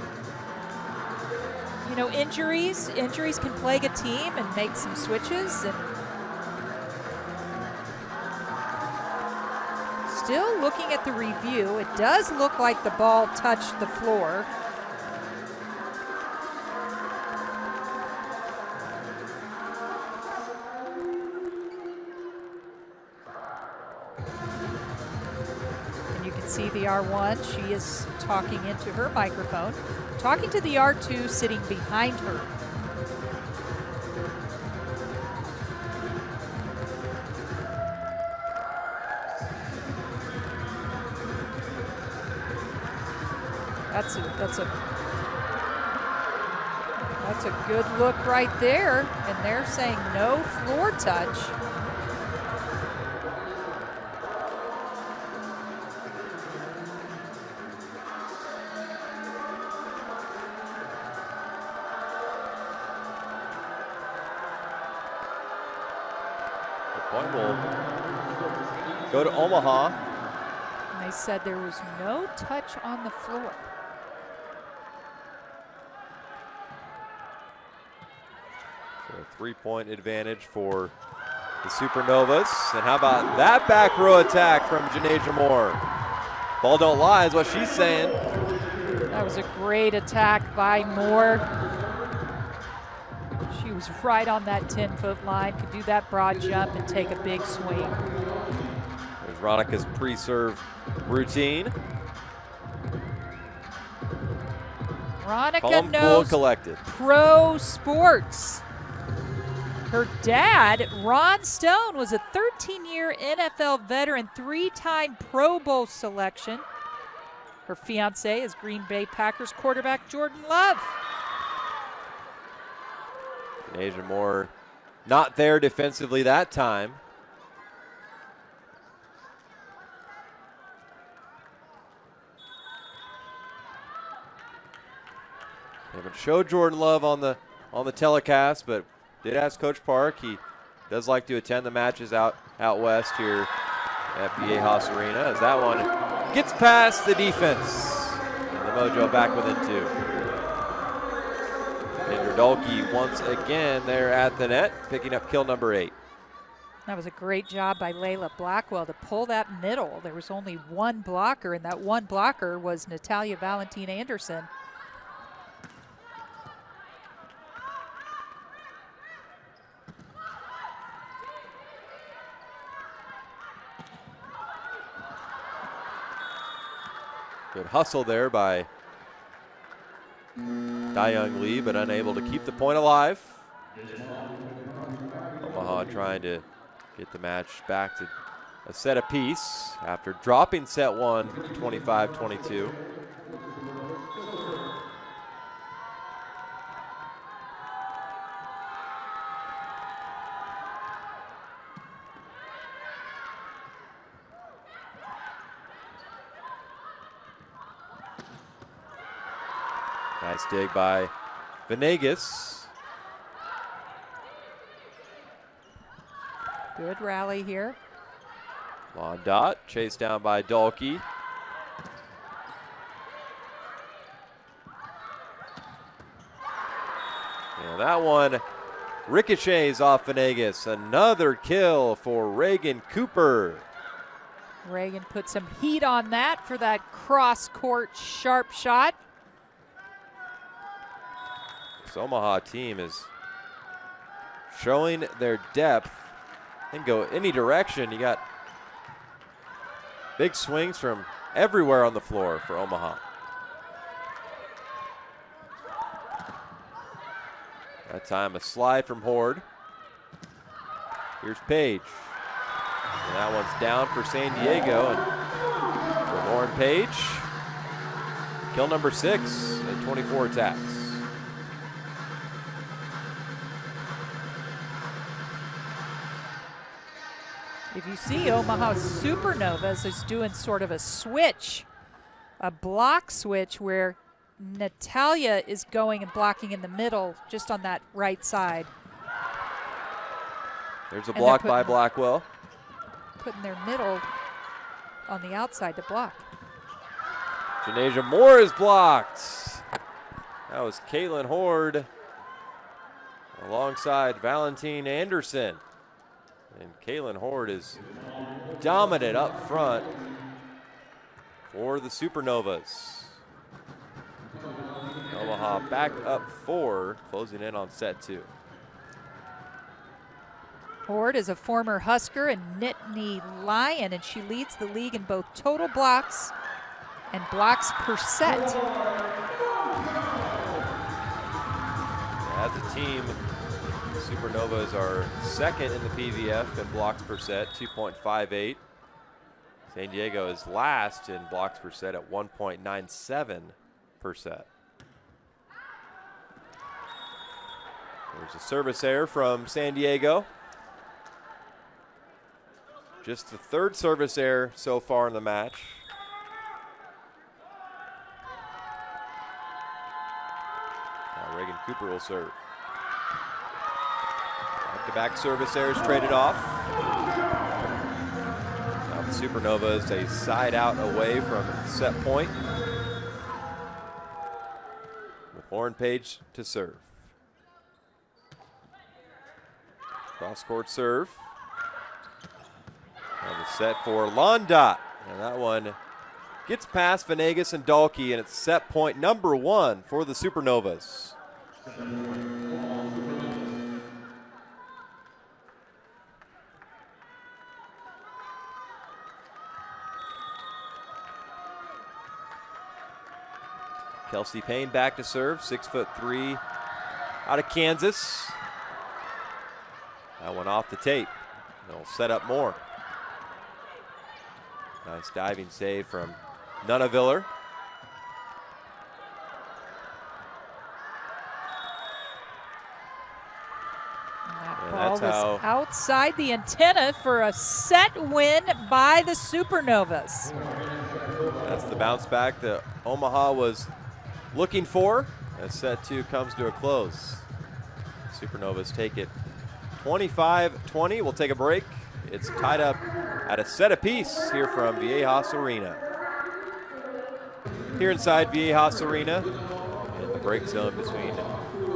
S2: injuries can plague a team and make some switches. And still looking at the review, it does look like the ball touched the floor. See the R1, she is talking into her microphone, talking to the R2 sitting behind her. That's a good look right there, and they're saying no floor touch.
S1: Point will go to Omaha.
S2: And they said there was no touch on the floor.
S1: So a 3-point advantage for the Supernovas. And how about that back row attack from Janasia Moore? Ball don't lie is what she's saying.
S2: That was a great attack by Moore. She was right on that 10-foot line, could do that broad jump and take a big swing.
S1: There's Ronica's pre-serve routine.
S2: Ronica
S1: Calm,
S2: knows
S1: cool, collected.
S2: pro sports. Her dad, Ron Stone, was a 13-year NFL veteran, 3-time Pro Bowl selection. Her fiance is Green Bay Packers quarterback Jordan Love.
S1: Janasia Moore not there defensively that time. They haven't showed Jordan Love on the telecast, but did ask Coach Park. He does like to attend the matches out west here at Viejas Arena, as that one gets past the defense. And the Mojo back within 2. Kendra Dolke once again there at the net, picking up kill number 8.
S2: That was a great job by Layla Blackwell to pull that middle. There was only one blocker, and that one blocker was Natalia Valentin Anderson.
S1: Good hustle there by Dayoung Lee, but unable to keep the point alive. Omaha trying to get the match back to a set apiece after dropping set 1, 25-22. Nice dig by Venegas.
S2: Good rally here.
S1: Long dot, chased down by Dolke. And that one ricochets off Venegas. Another kill for Reagan Cooper.
S2: Reagan put some heat on that for that cross-court sharp shot.
S1: This Omaha team is showing their depth and go any direction. You got big swings from everywhere on the floor for Omaha. That time a slide from Horde. Here's Page. And that one's down for San Diego. And for Lauren Page, kill number 6 in 24 attacks.
S2: If you see, Omaha Supernovas is doing sort of a switch, a block switch where Natalia is going and blocking in the middle just on that right side.
S1: There's a block by Blackwell.
S2: Putting their middle on the outside to block.
S1: Janasia Moore is blocked. That was Caitlin Horde alongside Valentin Anderson. And Caitlin Horde is dominant up front for the Supernovas. Omaha back up 4, closing in on set 2.
S2: Horde is a former Husker and Nittany Lion, and she leads the league in both total blocks and blocks per set.
S1: As a team, Supernovas are second in the PVF in blocks per set, 2.58. San Diego is last in blocks per set at 1.97 per set. There's a service error from San Diego. Just the 3rd service error so far in the match. Now Reagan Cooper will serve. Back-to-back service errors traded off. Now the Supernovas a side out away from set point. With Lauren Page to serve. Cross-court serve. On the set for Londot. And that one gets past Venegas and Dalkey, and it's set point number 1 for the Supernovas. Kelsey Payne back to serve, 6'3", out of Kansas. That one off the tape. They'll set up more. Nice diving save from Nunaviller.
S2: That ball was outside the antenna for a set win by the Supernovas.
S1: That's the bounce back that Omaha was looking for as set 2 comes to a close. Supernovas take it 25-20. We'll take a break. It's tied up at a set apiece here from Viejas Arena. Here inside Viejas Arena, in the break zone between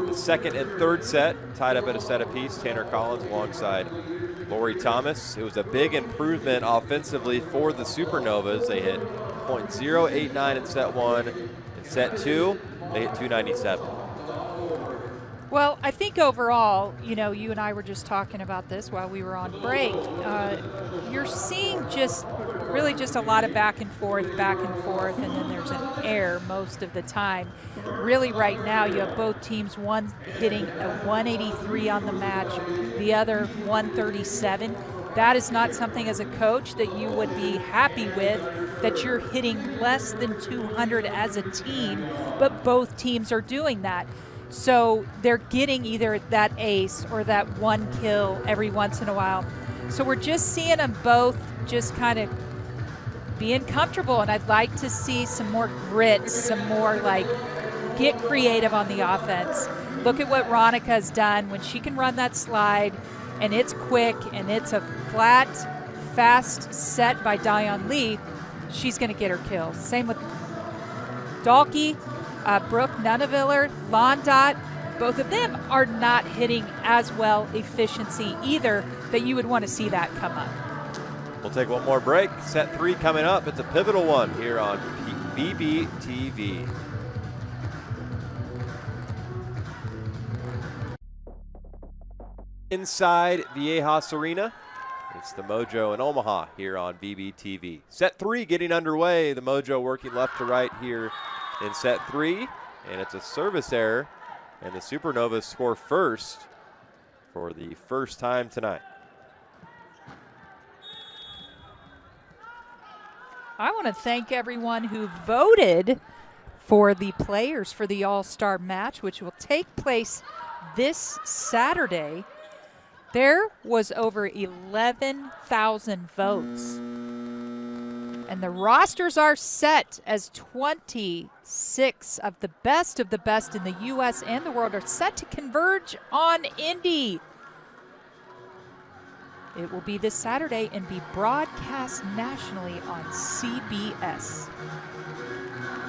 S1: the second and third set, tied up at a set apiece. Tanner Collins alongside Lori Thomas. It was a big improvement offensively for the Supernovas. They hit .089 in set 1. In set 2, they hit .297.
S2: Well, I think overall, you know, you and I were just talking about this while we were on break. You're seeing really just a lot of back and forth, and then there's an error most of the time. Really right now you have both teams, one hitting a 183 on the match, the other 137. That is not something as a coach that you would be happy with, that you're hitting less than 200 as a team, but both teams are doing that. So they're getting either that ace or that one kill every once in a while. So we're just seeing them both just kind of being comfortable, and I'd like to see some more grit, some more like get creative on the offense. Look at what Ronica's done when she can run that slide, and it's quick, and it's a flat, fast set by Dion Lee. She's going to get her kills. Same with Dalkey. Brooke Nunaviller, Londot, both of them are not hitting as well efficiency either, that you would want to see that come up.
S1: We'll take one more break. Set 3 coming up. It's a pivotal one here on BBTV. Inside Viejas Arena, it's the Mojo in Omaha here on BBTV. Set 3 getting underway. The Mojo working left to right here in set 3, and it's a service error, and the Supernovas score first for the first time tonight.
S2: I want to thank everyone who voted for the players for the All-Star match, which will take place this Saturday. There was over 11,000 votes. And the rosters are set as 26 of the best in the U.S. and the world are set to converge on Indy. It will be this Saturday and be broadcast nationally on CBS.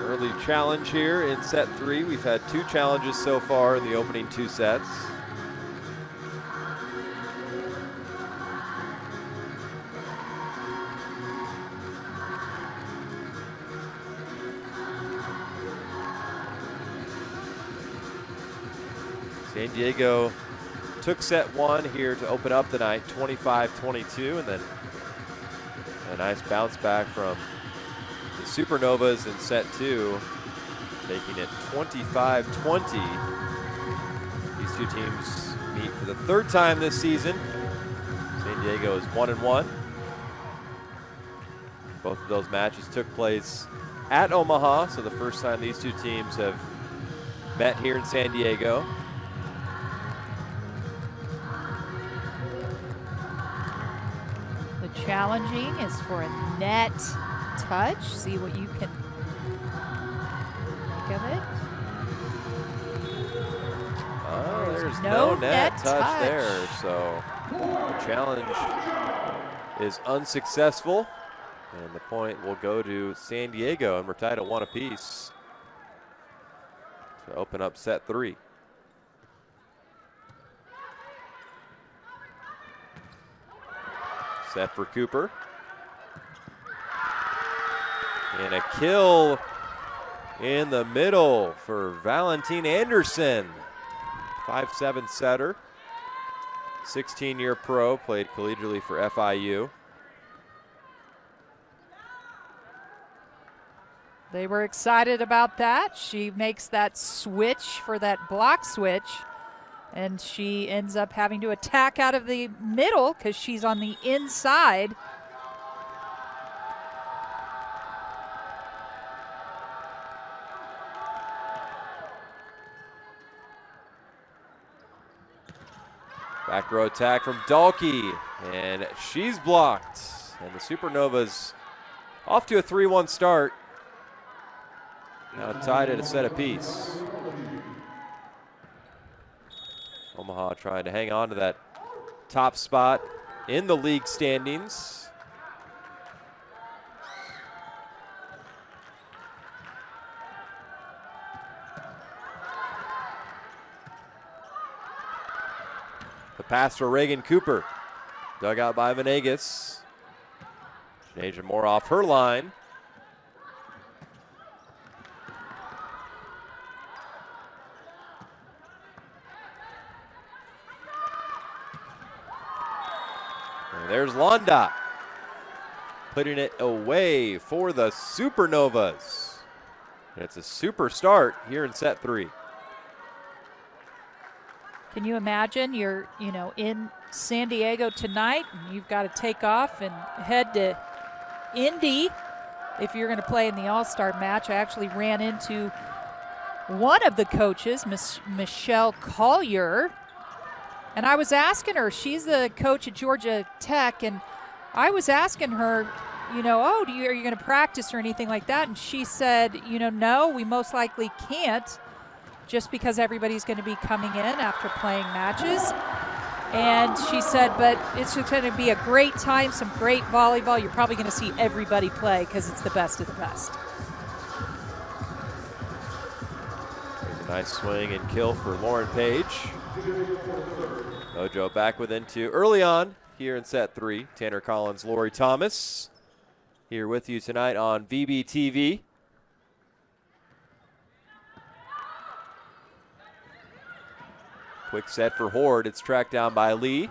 S1: Early challenge here in set 3. We've had 2 challenges so far in the opening 2 sets. San Diego took set 1 here to open up the night, 25-22, and then a nice bounce back from the Supernovas in set 2, taking it 25-20. These 2 teams meet for the 3rd time this season. San Diego is 1-1. Both of those matches took place at Omaha, so the first time these 2 teams have met here in San Diego.
S2: Challenging is for a net touch. See what you can make of it.
S1: There's no net touch there, so the challenge is unsuccessful, and the point will go to San Diego, and we're tied at 1 apiece to open up set 3. Set for Cooper. And a kill in the middle for Valentine Anderson. 5'7" setter. 16-year pro, played collegiately for FIU.
S2: They were excited about that. She makes that switch for that block switch, and she ends up having to attack out of the middle because she's on the inside.
S1: Back row attack from Dahlke, and she's blocked. And the Supernovas off to a 3-1 start. Now tied at a set apiece. Omaha trying to hang on to that top spot in the league standings. The pass for Reagan Cooper. Dug out by Venegas. Sinead Moore off her line. And there's Londa, putting it away for the Supernovas. And it's a super start here in set 3.
S2: Can you imagine you're, in San Diego tonight and you've got to take off and head to Indy if you're going to play in the All-Star match? I actually ran into one of the coaches, Miss Michelle Collier, and I was asking her, she's the coach at Georgia Tech, and I was asking her, are you going to practice or anything like that? And she said, no, we most likely can't, just because everybody's going to be coming in after playing matches. And she said, but it's just going to be a great time, some great volleyball. You're probably going to see everybody play because it's the best of the best.
S1: There's a nice swing and kill for Lauren Page. Mojo back within 2 early on here in set 3. Tanner Collins, Lori Thomas here with you tonight on VBTV. Quick set for Horde. It's tracked down by Lee.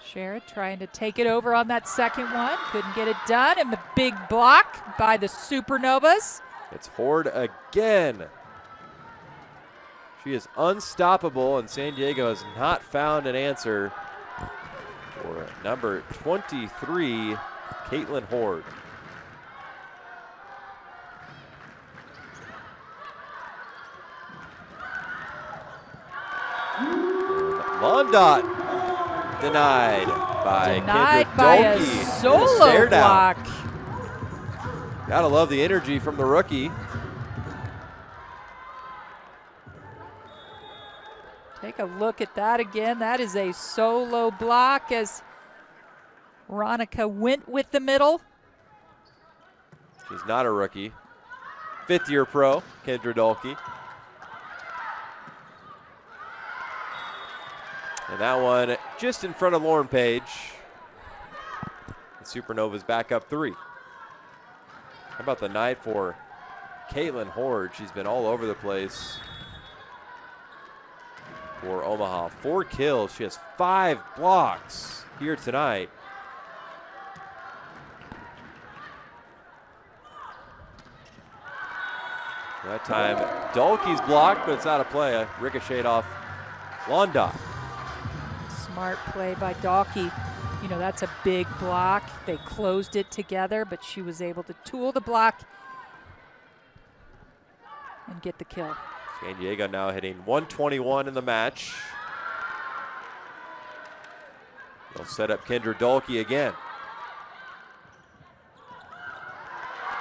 S2: Sherrod trying to take it over on that second one. Couldn't get it done. And the big block by the Supernovas.
S1: It's Horde again. She is unstoppable, and San Diego has not found an answer for number 23, Caitlin Horde. Londot denied by Kendra Dahlke.
S2: A solo block.
S1: Gotta love the energy from the rookie.
S2: Take a look at that again. That is a solo block as Ronica went with the middle.
S1: She's not a rookie. 5th-year pro, Kendra Dahlke. And that one just in front of Lauren Page. The Supernovas back up 3. How about the night for Caitlin Horde? She's been all over the place for Omaha. 4 kills. She has 5 blocks here tonight. That time, Dahlke's blocked, but it's out of play. A ricochet off Londa.
S2: Smart play by Dahlke. That's a big block. They closed it together, but she was able to tool the block and get the kill.
S1: San Diego now hitting 121 in the match. They'll set up Kendra Dahlke again.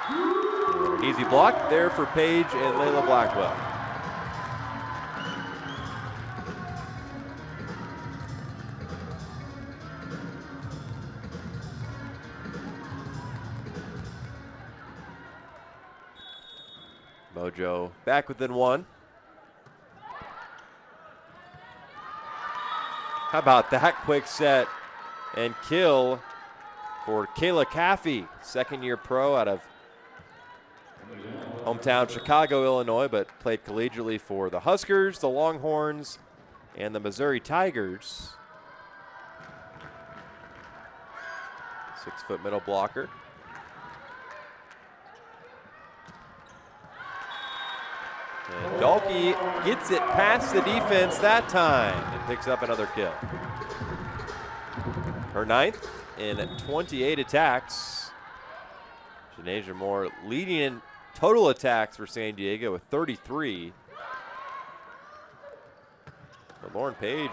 S1: And an easy block there for Page and Layla Blackwell. Mojo back within 1. How about that quick set and kill for Kayla Caffey, second-year pro out of hometown Chicago, Illinois, but played collegiately for the Huskers, the Longhorns, and the Missouri Tigers. 6-foot middle blocker. And Dalkey gets it past the defense that time and picks up another kill. Her 9th in 28 attacks. Janasia Moore leading in total attacks for San Diego with 33. But Lauren Page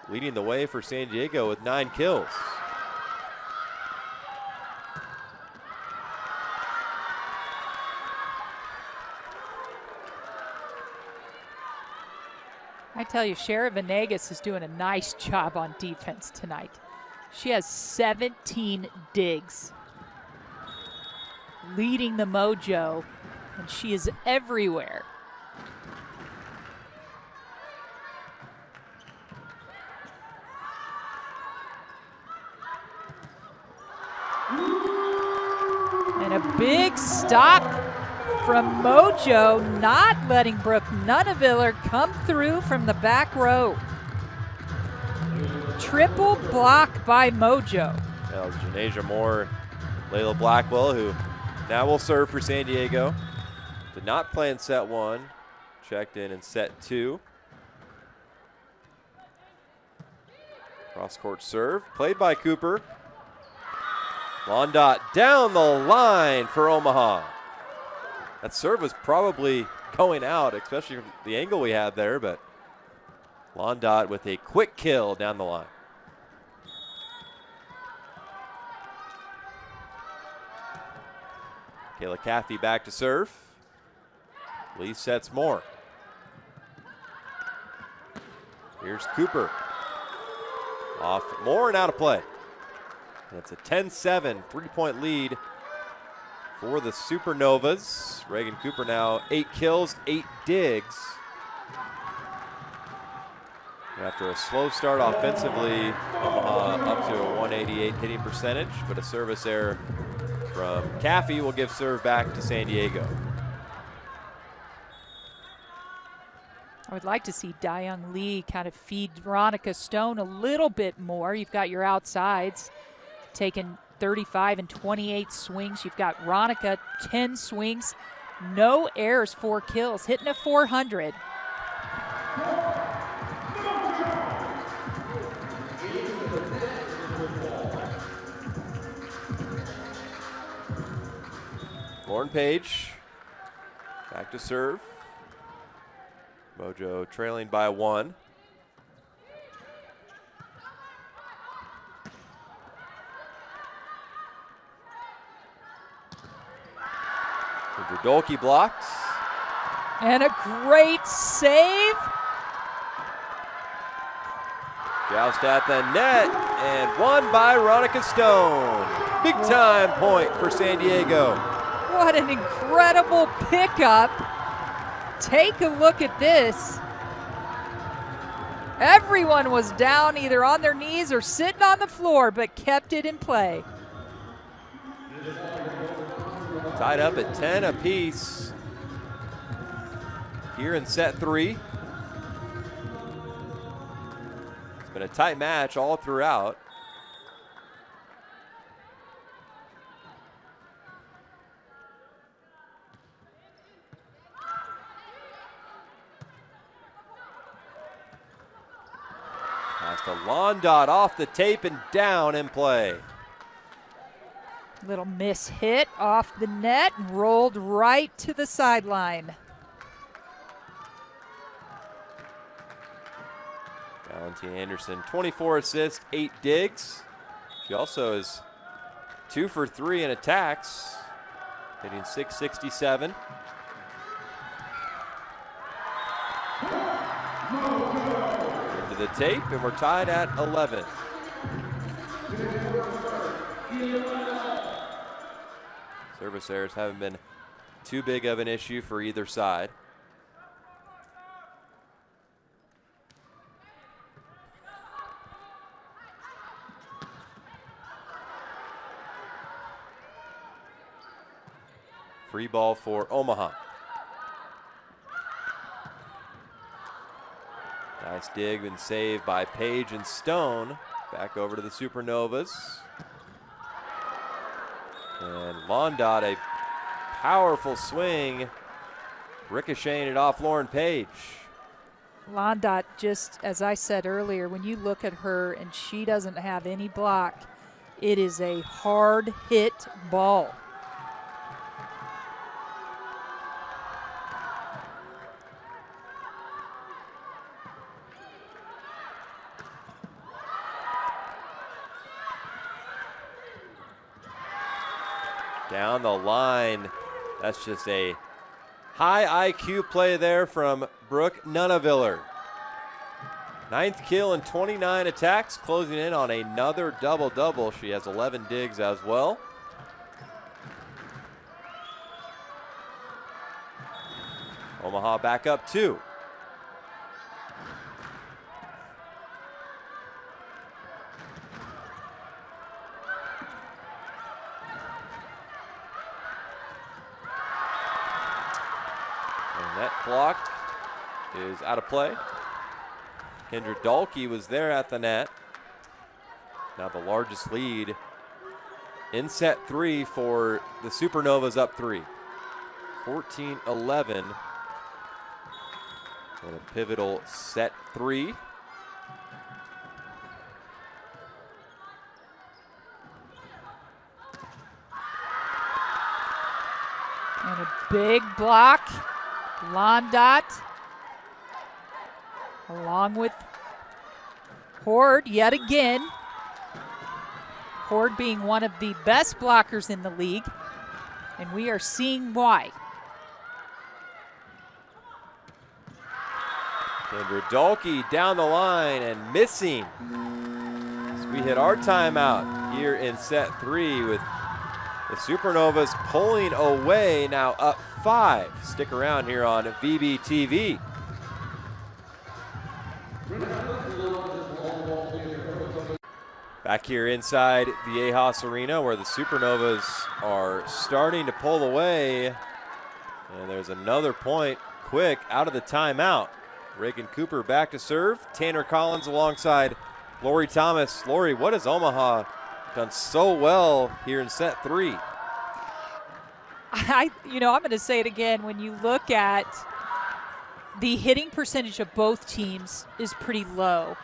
S1: leading the way for San Diego with 9 kills.
S2: I tell you, Shara Venegas is doing a nice job on defense tonight. She has 17 digs, leading the Mojo, and she is everywhere. And a big stop from Mojo, not letting Brooke Nunneviller come through from the back row. Triple block by Mojo.
S1: That was Janasia Moore, Layla Blackwell, who now will serve for San Diego. Did not play in set 1, checked in set 2. Cross-court serve, played by Cooper. Londot down the line for Omaha. That serve was probably going out, especially from the angle we had there, but Londot with a quick kill down the line. Kayla Caffey back to serve. Lee sets Moore. Here's Cooper. Off Moore and out of play. And it's a 10-7 3-point lead for the Supernovas. Reagan Cooper now 8 kills, 8 digs. After a slow start offensively, Omaha up to a 188 hitting percentage, but a service error from Caffey will give serve back to San Diego.
S2: I would like to see Dayoung Lee kind of feed Veronica Stone a little bit more. You've got your outsides taking 35 and 28 swings. You've got Veronica 10 swings, no errors, 4 kills, hitting a 400.
S1: Lauren Page back to serve. Mojo trailing by 1. Dolke blocks.
S2: And a great save.
S1: Joust at the net and won by Veronica Stone. Big time point for San Diego.
S2: What an incredible pickup. Take a look at this. Everyone was down either on their knees or sitting on the floor, but kept it in play.
S1: Tied up at 10 apiece here in set 3. It's been a tight match all throughout. Pass to Londot off the tape and down in play.
S2: Little miss hit off the net and rolled right to the sideline.
S1: Valentina Anderson, 24 assists, 8 digs. She also is 2 for 3 in attacks, hitting .667. Into the tape, and we're tied at 11. Service errors haven't been too big of an issue for either side. Free ball for Omaha. Nice dig and save by Page and Stone. Back over to the Supernovas. And Londot, a powerful swing, ricocheting it off Lauren Page.
S2: Londot, just as I said earlier, when you look at her and she doesn't have any block, it is a hard hit ball.
S1: Down the line, that's just a high IQ play there from Brooke Nunaviller. 9th kill and 29 attacks, closing in on another double-double. She has 11 digs as well. Omaha back up 2. That block is out of play. Kendra Dahlke was there at the net. Now the largest lead in set 3 for the Supernovas, up 3. 14-11. And a pivotal set 3.
S2: And a big block. Londot, along with Horde yet again. Horde being one of the best blockers in the league, and we are seeing why.
S1: Kendra Dahlke down the line and missing. As we hit our timeout here in set 3 with the Supernovas pulling away, now up 5. Stick around here on VBTV. Back here inside the AHAS Arena where the Supernovas are starting to pull away. And there's another point quick out of the timeout. Reagan Cooper back to serve. Tanner Collins alongside Lori Thomas. Lori, what has Omaha done so well here in set 3?
S2: I'm going to say it again. When you look at the hitting percentage of both teams is pretty low.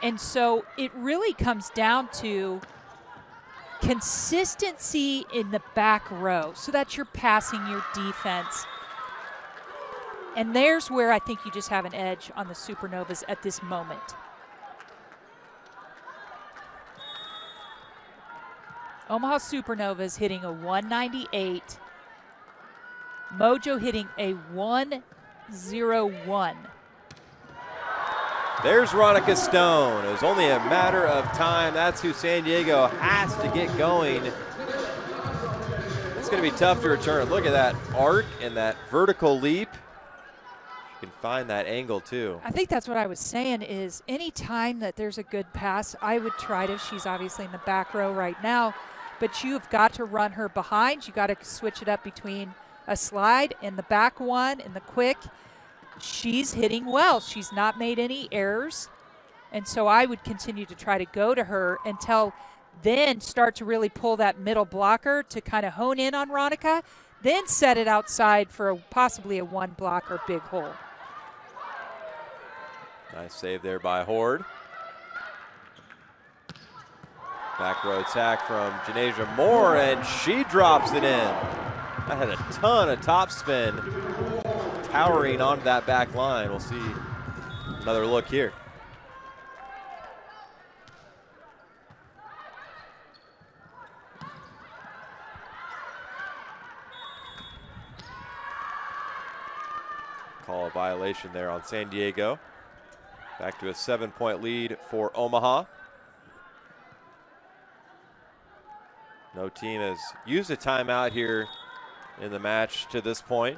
S2: And so it really comes down to consistency in the back row so that you're passing your defense. And there's where I think you just have an edge on the Supernovas at this moment. Omaha Supernovas hitting a 198. Mojo hitting a 101.
S1: There's Ronica Stone. It was only a matter of time. That's who San Diego has to get going. It's going to be tough to return. Look at that arc and that vertical leap. You can find that angle too.
S2: I think that's what I was saying is any time that there's a good pass, I would try to. She's obviously in the back row right now, but you've got to run her behind. You got to switch it up between a slide and the back one and the quick. She's hitting well. She's not made any errors. And so I would continue to try to go to her until then start to really pull that middle blocker to kind of hone in on Ronica, then set it outside for possibly a one blocker big hole.
S1: Nice save there by Horde. Back row attack from Janasia Moore, and she drops it in. That had a ton of topspin, towering onto that back line. We'll see another look here. Call a violation there on San Diego. Back to a 7-point lead for Omaha. No team has used a timeout here in the match to this point.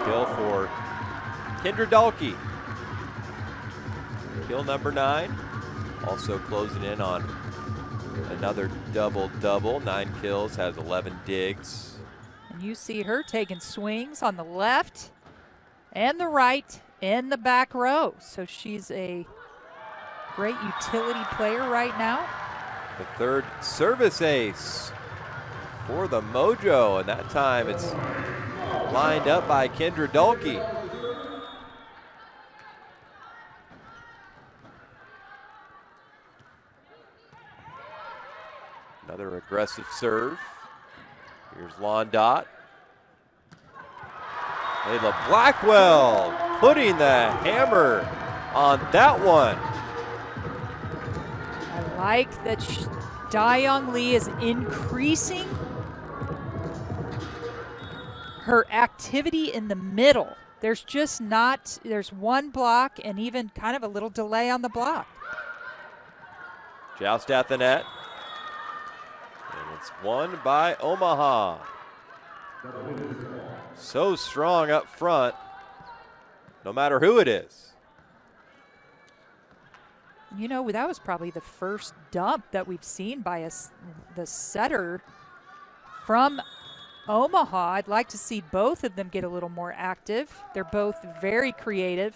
S1: kill for Kendra Dahlke. Kill number 9. Also closing in on another double-double. 9 kills, has 11 digs.
S2: And you see her taking swings on the left and the right in the back row. So she's a great utility player right now.
S1: The third service ace for the Mojo, and that time it's lined up by Kendra Dahlke. Another aggressive serve. Here's Londot. Layla Blackwell putting the hammer on that one.
S2: I like that Dayoung Lee is increasing her activity in the middle. There's just not, there's one block and even kind of a little delay on the block.
S1: Joust at the net. And it's won by Omaha. So strong up front, no matter who it is.
S2: You know, that was probably the first dump that we've seen by the setter from Omaha. I'd like to see both of them get a little more active. They're both very creative.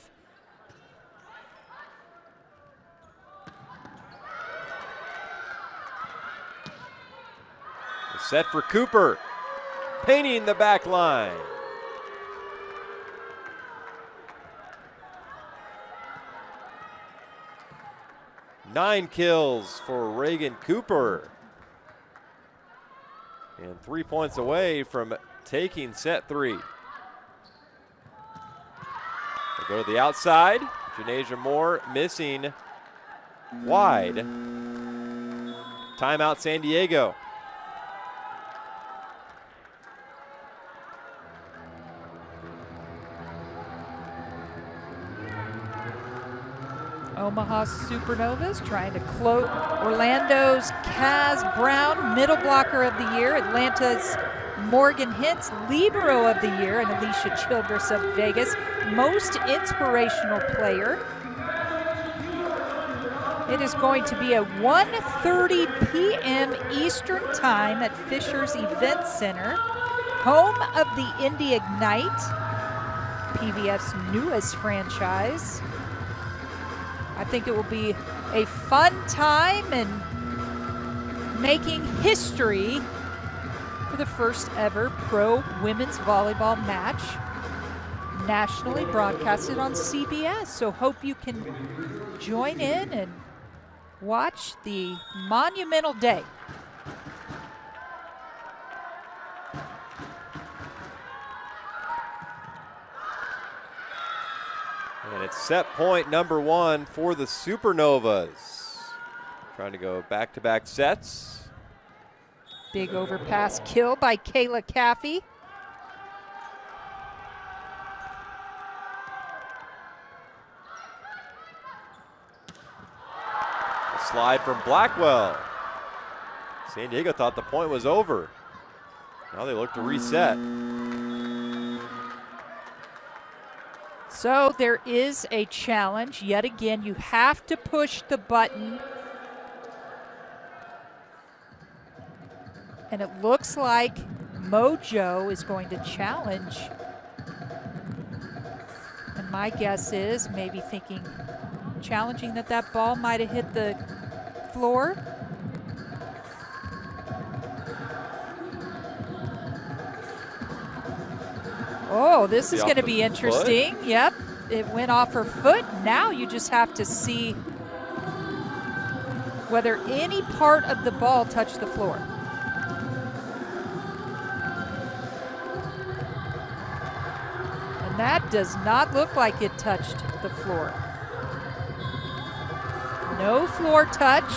S1: Set for Cooper, painting the back line. Nine kills for Reagan Cooper. And 3 points away from taking set 3. They go to the outside. Janasia Moore missing wide. Timeout San Diego.
S2: Omaha Supernovas trying to cloak Orlando's Kaz Brown, middle blocker of the year, Atlanta's Morgan Hintz, libero of the year, and Alicia Childress of Vegas, most inspirational player. It is going to be a 1:30 p.m. Eastern Time at Fisher's Event Center, home of the Indy Ignite, PVF's newest franchise. I think it will be a fun time and making history for the first ever pro women's volleyball match, nationally broadcasted on CBS. So hope you can join in and watch the monumental day.
S1: And it's set point number 1 for the Supernovas. Trying to go back-to-back sets.
S2: Big overpass kill by Kayla Caffey.
S1: A slide from Blackwell. San Diego thought the point was over. Now they look to reset.
S2: So there is a challenge. Yet again, you have to push the button. And it looks like Mojo is going to challenge. And my guess is maybe thinking, challenging that ball might have hit the floor. Oh, this is going to be interesting.
S1: Foot.
S2: Yep, it went off her foot. Now you just have to see whether any part of the ball touched the floor. And that does not look like it touched the floor. No floor touch.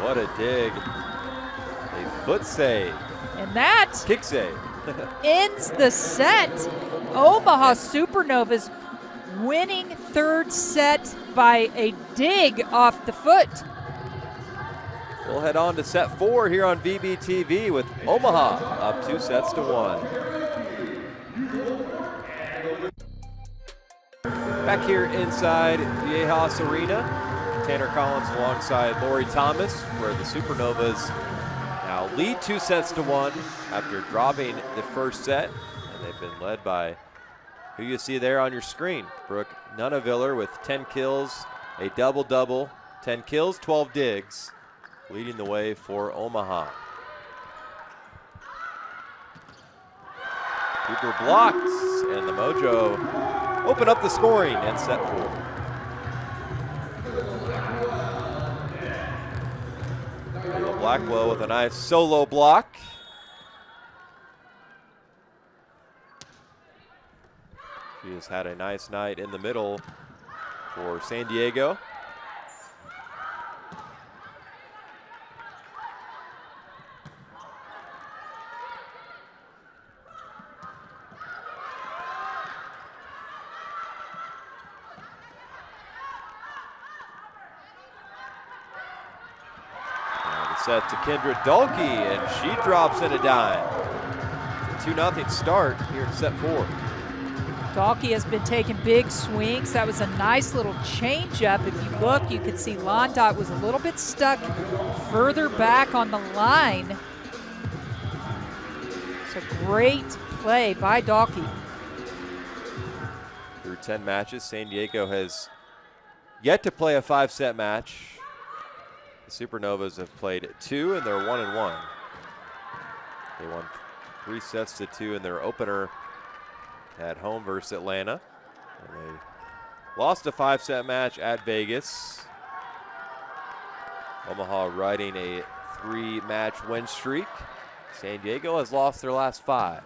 S1: What a dig. A foot save.
S2: And that
S1: kick save.
S2: ends the set. Omaha Supernovas winning third set by a dig off the foot.
S1: We'll head on to set 4 here on VBTV with Omaha up 2 sets to 1. Back here inside Viejas Arena, Tanner Collins alongside Lori Thomas, where the Supernovas now lead 2-1 after dropping the first set. And they've been led by who you see there on your screen, Brooke Nunaviller with 10 kills, a double-double, 10 kills, 12 digs, leading the way for Omaha. Cooper blocks, and the Mojo open up the scoring in set 4. Blackwell with a nice solo block. She has had a nice night in the middle for San Diego. Set to Kendra Dalkey, and she drops in a dime. It's a 2-0 start here in set 4.
S2: Dalkey has been taking big swings. That was a nice little changeup. If you look, you can see Londot was a little bit stuck further back on the line. It's a great play by Dalkey.
S1: Through 10 matches, San Diego has yet to play a 5-set match. The Supernovas have played 2, and they're 1-1. They won 3-2 in their opener at home versus Atlanta. And they lost a 5-set match at Vegas. Omaha riding a 3-match win streak. San Diego has lost their last 5.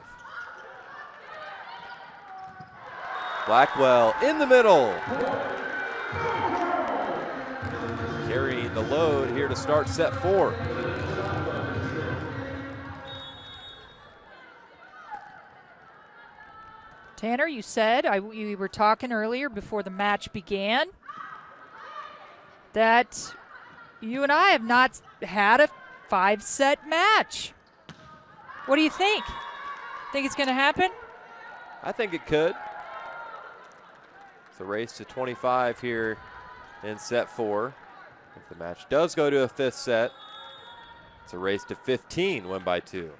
S1: Blackwell in the middle. Carrying the load here to start set 4.
S2: Tanner, you said, we were talking earlier before the match began, that you and I have not had a 5-set match. What do you think? Think it's going to happen?
S1: I think it could. It's a race to 25 here in set 4. If the match does go to a 5th set, it's a race to 15, win by 2.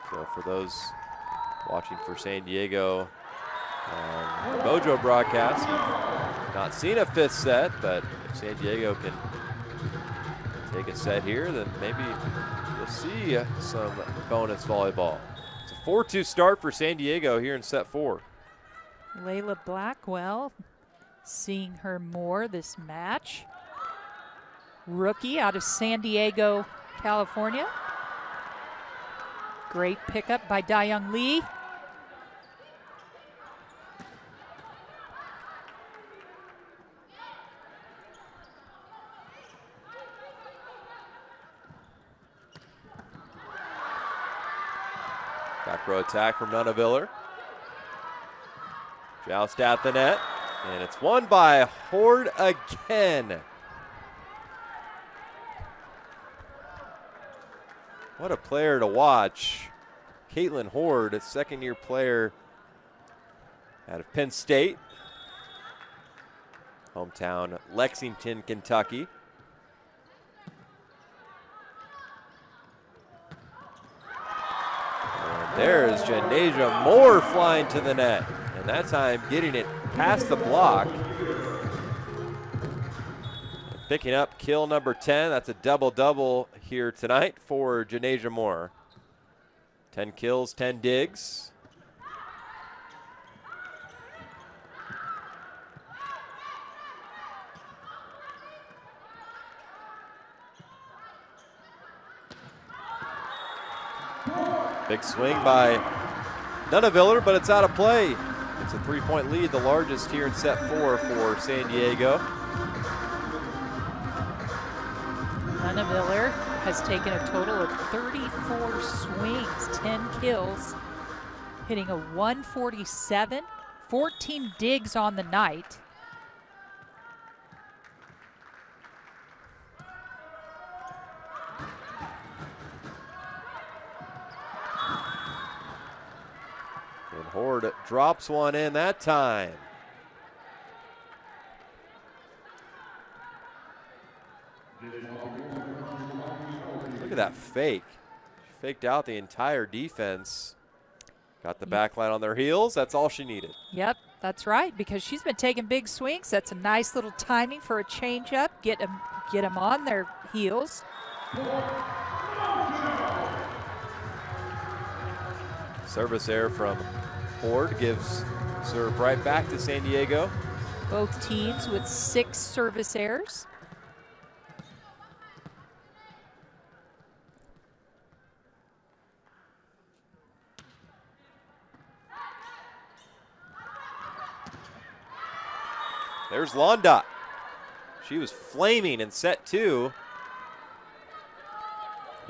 S1: So for those watching for San Diego on the Mojo broadcast, not seen a 5th set, but if San Diego can take a set here, then maybe you'll see some bonus volleyball. It's a 4-2 start for San Diego here in set 4.
S2: Layla Blackwell, seeing her more this match. Rookie out of San Diego, California. Great pickup by Dayoung Lee.
S1: Back row attack from Nunaviller. Joust at the net. And it's won by Horde again. What a player to watch. Caitlin Horde, a second-year player out of Penn State. Hometown Lexington, Kentucky. And there's Janasia Moore flying to the net. And that time getting it past the block. Picking up kill number 10. That's a double-double here tonight for Janasia Moore. 10 kills, 10 digs. Big swing by Nunaviller, but it's out of play. It's a 3-point lead, the largest here in set 4 for San Diego.
S2: Nunaviller has taken a total of 34 swings, 10 kills, hitting a 147, 14 digs on the night.
S1: Horde drops one in that time. Look at that fake. She faked out the entire defense. Got the back line on their heels. That's all she needed.
S2: Yep, that's right, because she's been taking big swings. That's a nice little timing for a changeup. Get them on their heels.
S1: Service error from Horde gives serve right back to San Diego.
S2: Both teams with 6 service errors.
S1: There's Londot. She was flaming in set 2.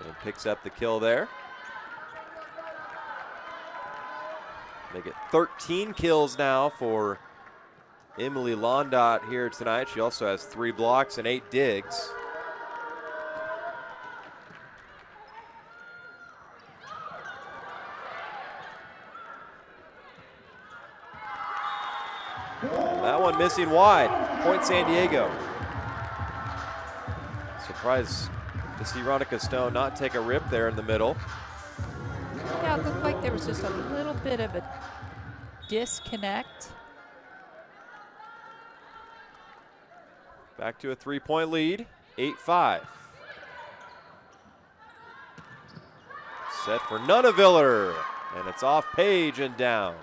S1: And picks up the kill there. Make it 13 kills now for Emily Londot here tonight. She also has 3 blocks and 8 digs. That one missing wide. Point San Diego. Surprised to see Ronica Stone not take a rip there in the middle.
S2: Yeah, it looked like there was just a little bit of a disconnect.
S1: Back to a 3-point lead, 8-5. Set for Nunaviller, and it's off Page and down.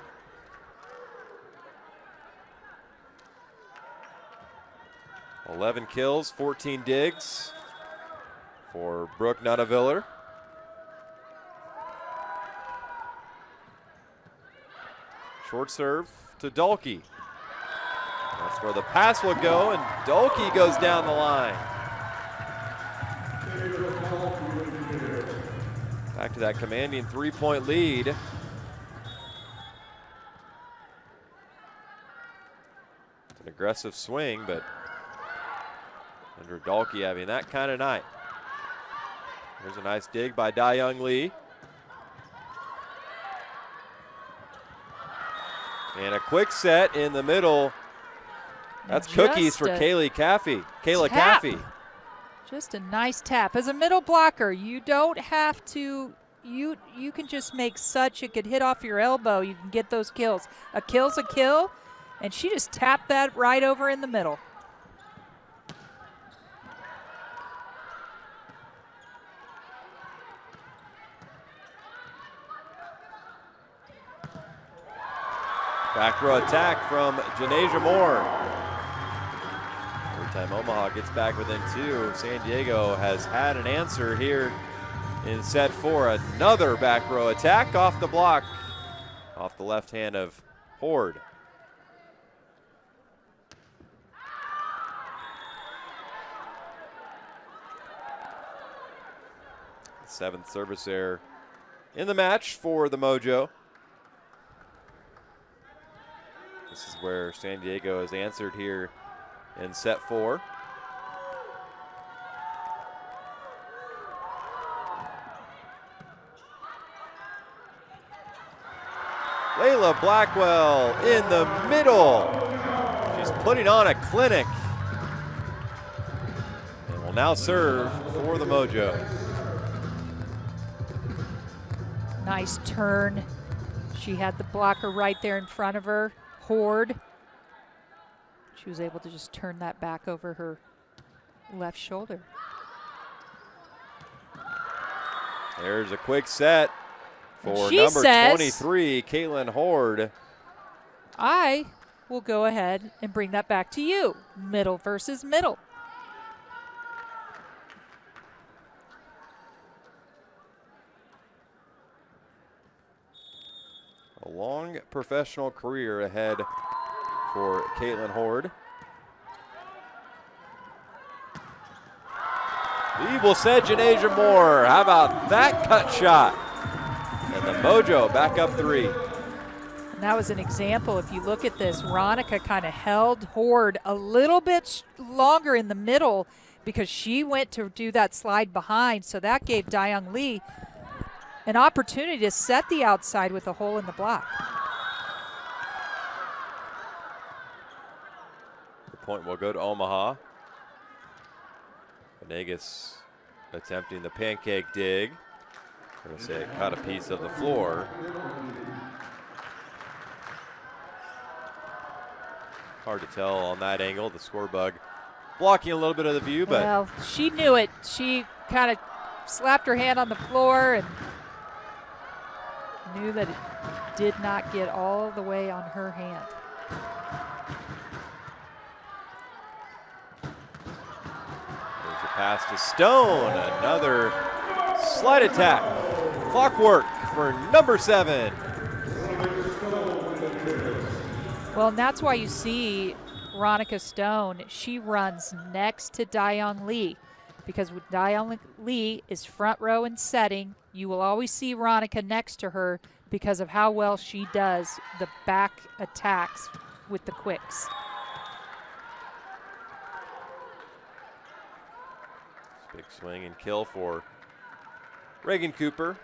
S1: "11 kills, 14 digs for Brooke Nunaviller. Short serve to Dulke. That's where the pass will go, and Dulke goes down the line. Back to that commanding 3-point lead. It's an aggressive swing, but Andrew Dulke having that kind of night. There's a nice dig by Da-Young Lee. And a quick set in the middle. That's cookies for Kayla Caffey.
S2: Just a nice tap. As a middle blocker, you don't have to, you can just make such, it could hit off your elbow. You can get those kills. A kill's a kill, and she just tapped that right over in the middle.
S1: Back row attack from Janasia Moore. Every time Omaha gets back within 2, San Diego has had an answer here in set 4. Another back row attack off the block, off the left hand of Horde. Seventh service error in the match for the Mojo. This is where San Diego has answered here in set 4. Layla Blackwell in the middle. She's putting on a clinic. And will now serve for the Mojo.
S2: Nice turn. She had the blocker right there in front of her. Horde. She was able to just turn that back over her left shoulder.
S1: There's a quick set for number 23, Caitlin Horde.
S2: I will go ahead and bring that back to you. Middle versus middle.
S1: A long professional career ahead for Caitlin Horde. Evil said Janasia Moore. How about that cut shot? And the Mojo back up 3.
S2: And that was an example. If you look at this, Ronica kind of held Horde a little bit longer in the middle because she went to do that slide behind. So that gave Da-Young Lee an opportunity to set the outside with a hole in the block.
S1: point will go to Omaha. Venegas attempting the pancake dig. I'm going to say it cut a piece of the floor. Hard to tell on that angle. The score bug blocking a little bit of the view, but.
S2: Well, she knew it. She kind of slapped her hand on the floor and knew that it did not get all the way on her hand.
S1: There's a pass to Stone. Another slide attack. Clockwork for number 7.
S2: Well, and that's why you see Ronica Stone, she runs next to Dayoung Lee, because with Dayoung Lee is front row and setting, you will always see Ronica next to her because of how well she does the back attacks with the quicks.
S1: Big swing and kill for Reagan Cooper,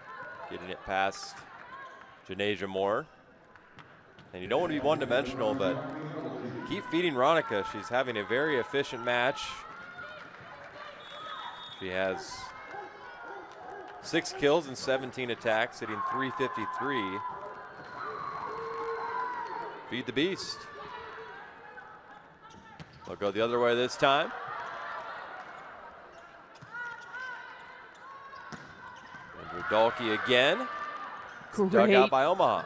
S1: getting it past Janasia Moore. And you don't want to be one-dimensional, but keep feeding Ronica. She's having a very efficient match. She has 6 kills and 17 attacks, hitting .353. Feed the beast. They'll go the other way this time. Andrew Dahlke again.
S2: Great
S1: Dug out by Omaha.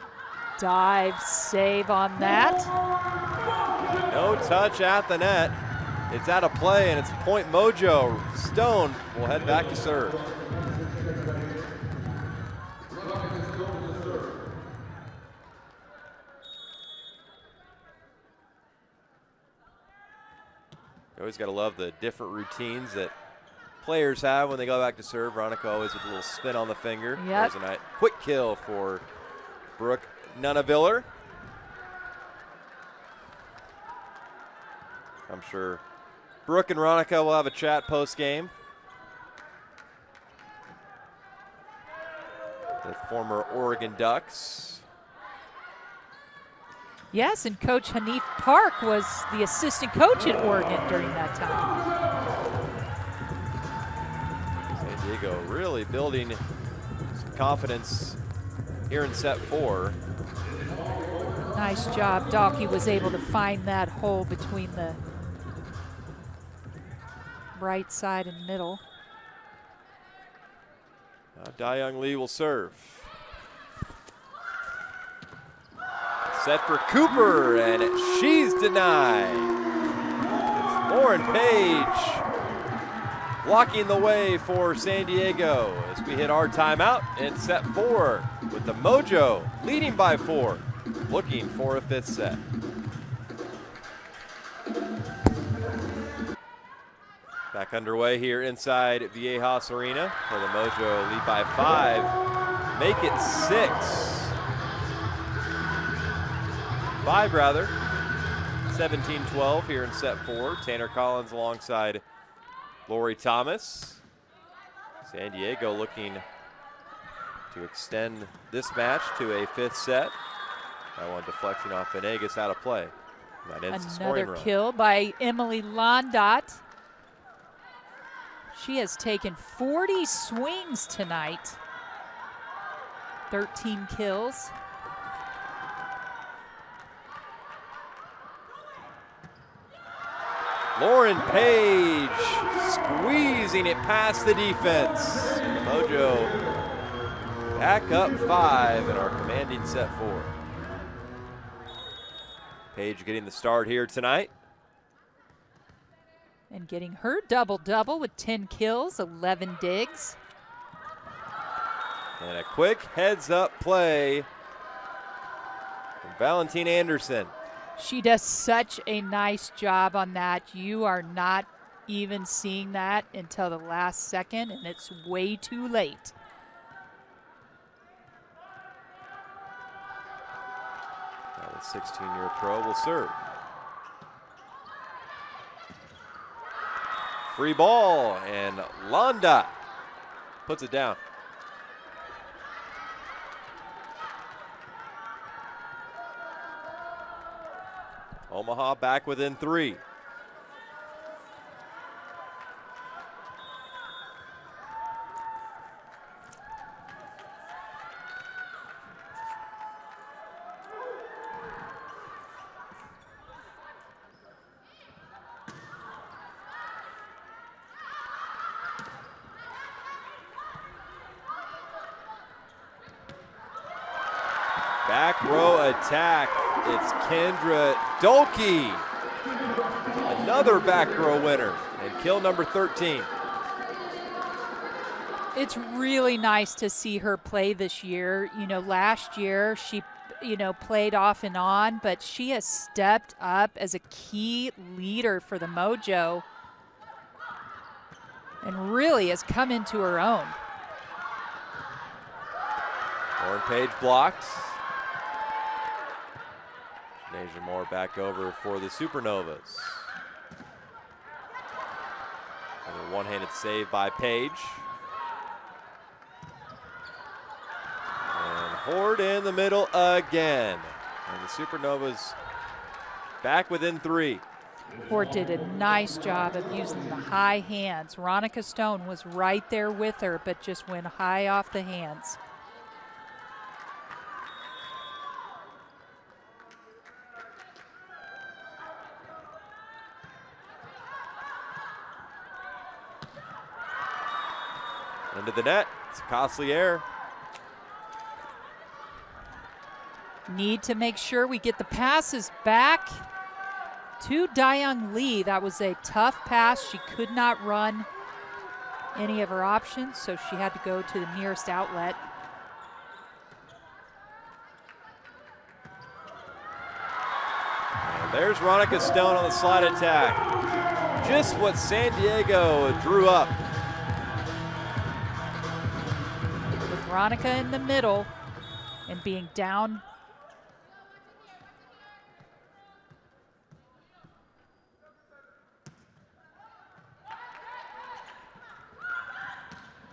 S2: dive save on that.
S1: No touch at the net. It's out of play, and it's point Mojo. Stone will head back to serve. You always got to love the different routines that players have when they go back to serve. Ronica always with a little spin on the finger.
S2: Yep.
S1: There's a nice quick kill for Brooke Nunaviller. I'm sure Brooke and Ronica will have a chat post-game. The former Oregon Ducks.
S2: Yes, and Coach Hanif Park was the assistant coach at Oregon during that time.
S1: San Diego really building some confidence here in set 4.
S2: Nice job. Dahlke was able to find that hole between the right side and middle.
S1: Dayoung Lee will serve. Set for Cooper, and she's denied. It's Lauren Page blocking the way for San Diego as we hit our timeout in set 4 with the Mojo leading by 4, looking for a 5th set. Back underway here inside Viejas Arena for the Mojo lead by 5. Make it 6. 5 rather. 17-12 here in set 4. Tanner Collins alongside Lori Thomas. San Diego looking to extend this match to a 5th set. That one deflecting off Venegas out of play. That ends the scoring
S2: Another
S1: run.
S2: kill by Emily Londot. She has taken 40 swings tonight. 13 kills.
S1: Lauren Page squeezing it past the defense. Mojo back up 5 in our commanding set 4. Page getting the start here tonight.
S2: And getting her double-double with 10 kills, 11 digs.
S1: And a quick heads-up play from Valentine Anderson.
S2: She does such a nice job on that. You are not even seeing that until the last second, and it's way too late.
S1: Now the 16-year pro will serve. Free ball, and Londa puts it down. Omaha back within 3. Back row attack. It's Kendra Dolke. Another back row winner and kill number 13.
S2: It's really nice to see her play this year. You know, last year she, played off and on, but she has stepped up as a key leader for the Mojo and really has come into her own.
S1: Lauren Page blocked. Nasia Moore back over for the Supernovas. Another one-handed save by Page. And Horde in the middle again. And the Supernovas back within 3.
S2: Horde did a nice job of using the high hands. Ronica Stone was right there with her, but just went high off the hands.
S1: Into the net. It's a costly error.
S2: Need to make sure we get the passes back to Dayoung Lee. That was a tough pass. She could not run any of her options, so she had to go to the nearest outlet.
S1: And there's Ronica Stone on the slide attack. Just what San Diego drew up.
S2: With Ronica in the middle and being down.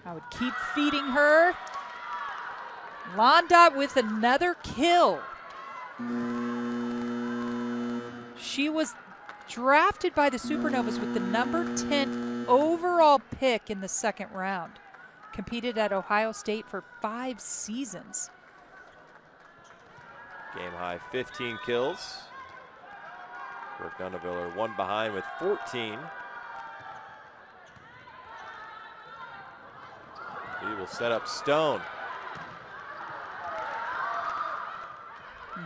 S2: I would keep feeding her. Londot with another kill. She was drafted by the Supernovas with the number 10 overall pick in the second round. Competed at Ohio State for 5 seasons.
S1: Game high 15 kills. Brooke Dunneviller one behind with 14. He will set up Stone.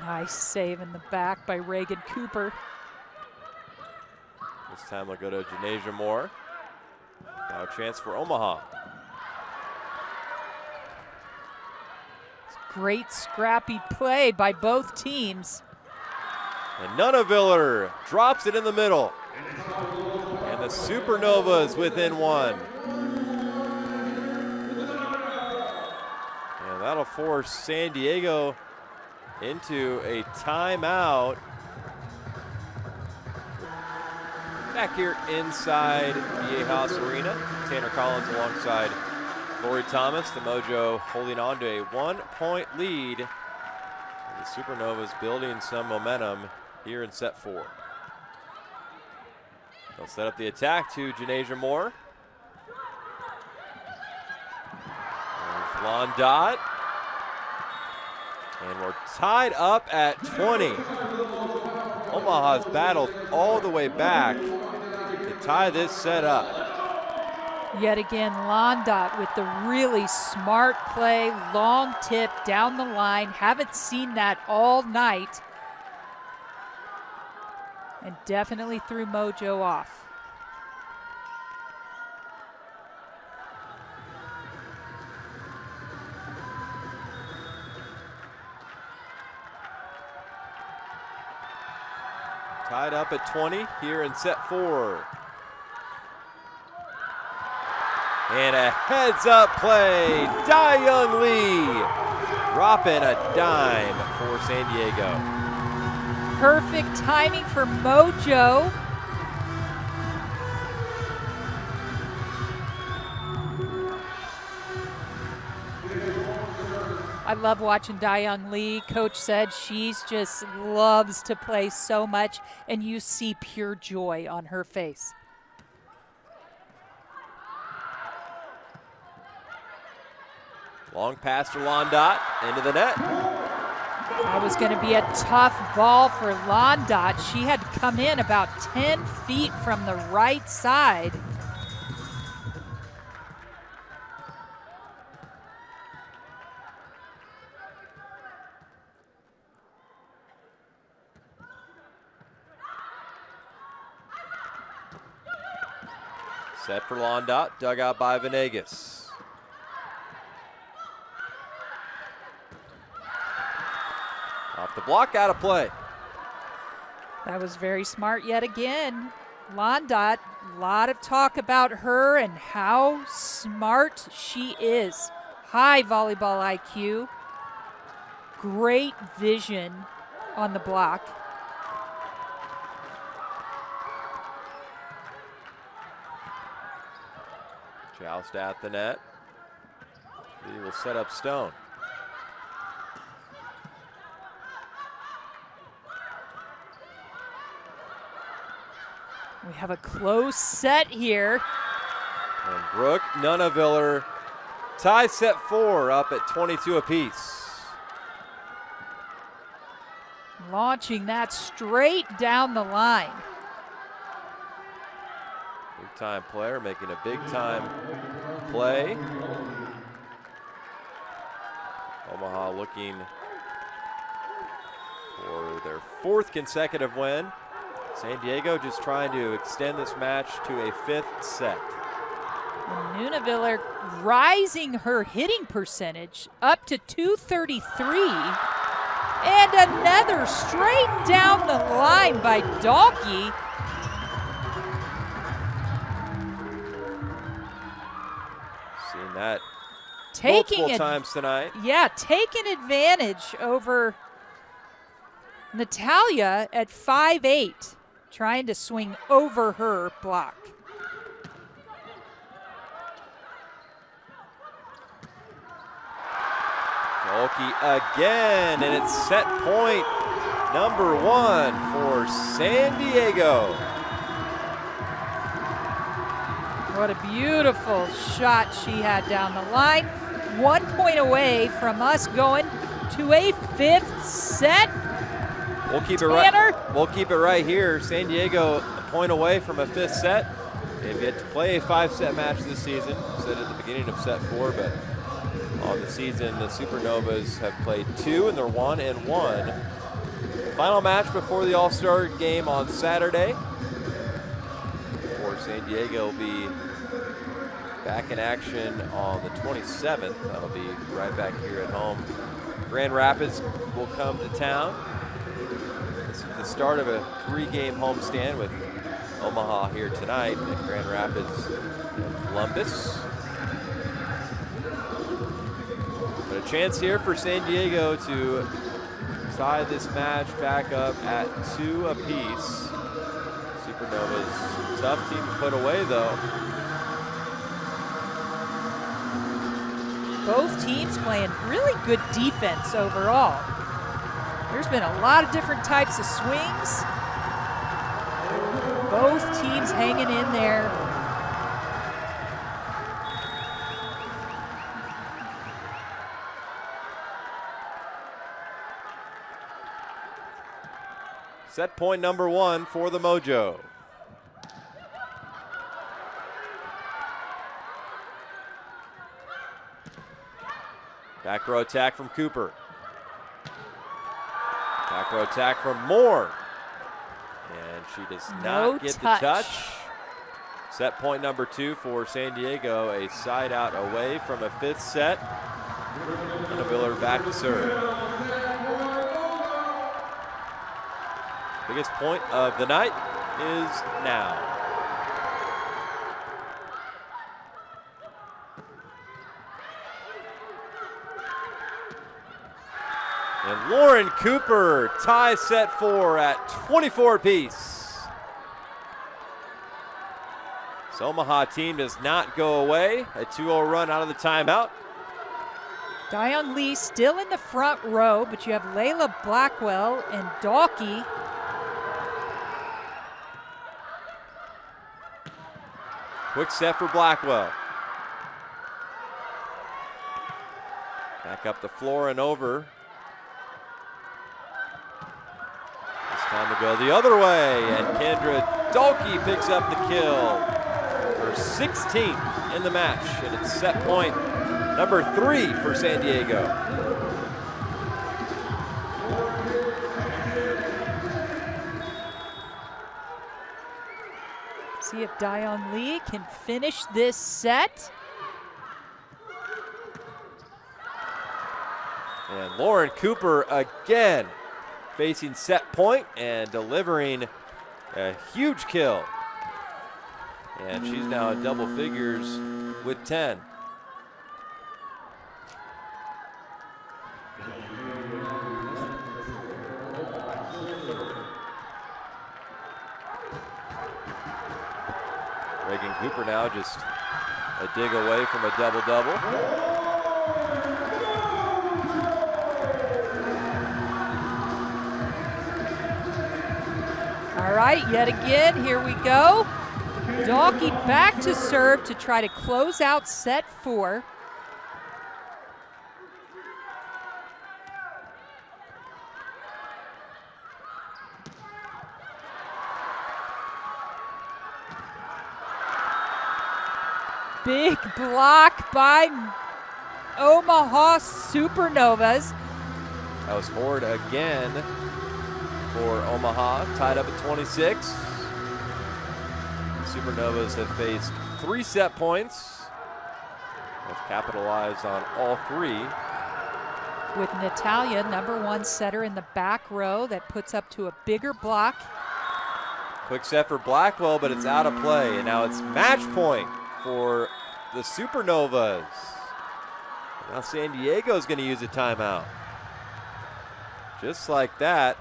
S2: Nice save in the back by Reagan Cooper.
S1: This time we'll go to Janasia Moore. Now a chance for Omaha.
S2: Great scrappy play by both teams.
S1: And Dunneviller drops it in the middle. And the Supernovas within 1. And that'll force San Diego into a timeout. Back here inside Viejas Arena, Tanner Collins alongside Lori Thomas. The Mojo holding on to a 1-point lead. The Supernovas building some momentum here in set 4. They'll set up the attack to Janasia Moore. There's Londot. And we're tied up at 20. Omaha's battled all the way back to tie this set up.
S2: Yet again, Londot with the really smart play, long tip down the line. Haven't seen that all night. And definitely threw Mojo off.
S1: Tied up at 20 here in set 4. And a heads-up play. Dayoung Lee dropping a dime for San Diego.
S2: Perfect timing for Mojo. I love watching Dayoung Lee. Coach said she's just loves to play so much, and you see pure joy on her face.
S1: Long pass for Londot into the net.
S2: That was going to be a tough ball for Londot. She had to come in about 10 feet from the right side.
S1: Set for Londot, dug out by Venegas. Off the block, out of play.
S2: That was very smart yet again. Londot, a lot of talk about her and how smart she is. High volleyball IQ, great vision on the block.
S1: Joust at the net. He will set up Stone.
S2: We have a close set here.
S1: And Brooke Nunaviller ties set 4 up at 22 apiece.
S2: Launching that straight down the line.
S1: Big time player making a big time play. Omaha looking for their 4th consecutive win. San Diego just trying to extend this match to a 5th set.
S2: And Nunaviller rising her hitting percentage up to 233. And another straight down the line by Dalkey.
S1: Seen that
S2: Taking
S1: multiple times tonight.
S2: Yeah, taking advantage over Natalia at 5'8", trying to swing over her block.
S1: Dalkey again, and it's set point number 1 for San Diego.
S2: What a beautiful shot she had down the line. 1 point away from us going to a 5th set.
S1: We'll keep it right. We'll keep it right here. San Diego a point away from a 5th set. They've yet to play a 5-set match this season. Said at the beginning of set 4, but on the season the Supernovas have played 2 and they're 1-1. Final match before the All-Star game on Saturday. For San Diego will be back in action on the 27th. That'll be right back here at home. Grand Rapids will come to town. This is the start of a 3-game homestand with Omaha here tonight at Grand Rapids and Columbus. But a chance here for San Diego to tie this match back up at 2 apiece. Supernovas, tough team to put away though.
S2: Both teams playing really good defense overall. There's been a lot of different types of swings. Both teams hanging in there.
S1: Set point number 1 for the Mojo. Back row attack from Cooper. Back row attack from Moore. And she does not get the touch. Set point number 2 for San Diego, a side out away from a 5th set. Nunaviller back to serve. Biggest point of the night is now. And Lauren Cooper ties set 4 at 24 apiece. This Omaha team does not go away. A 2-0 run out of the timeout.
S2: Dion Lee still in the front row, but you have Layla Blackwell and Dalkey.
S1: Quick set for Blackwell. Back up the floor and over. Time to go the other way, and Kendra Dalkey picks up the kill. Her 16th in the match, and it's set point number 3 for San Diego.
S2: see if Dayong Lee can finish this set.
S1: And Lauren Cooper again facing set point and delivering a huge kill. And she's now at double figures with 10. Reagan Cooper now just a dig away from a double-double.
S2: All right, yet again, here we go. Dalkey back to serve to try to close out set 4. Big block by Omaha Supernovas.
S1: That was Ford again for Omaha, tied up at 26. Supernovas have faced 3 set points. Have capitalized on all 3.
S2: With Natalia, #1 setter in the back row, that puts up to a bigger block.
S1: Quick set for Blackwell, but it's out of play. And now it's match point for the Supernovas. Now San Diego's going to use a timeout. Just like that.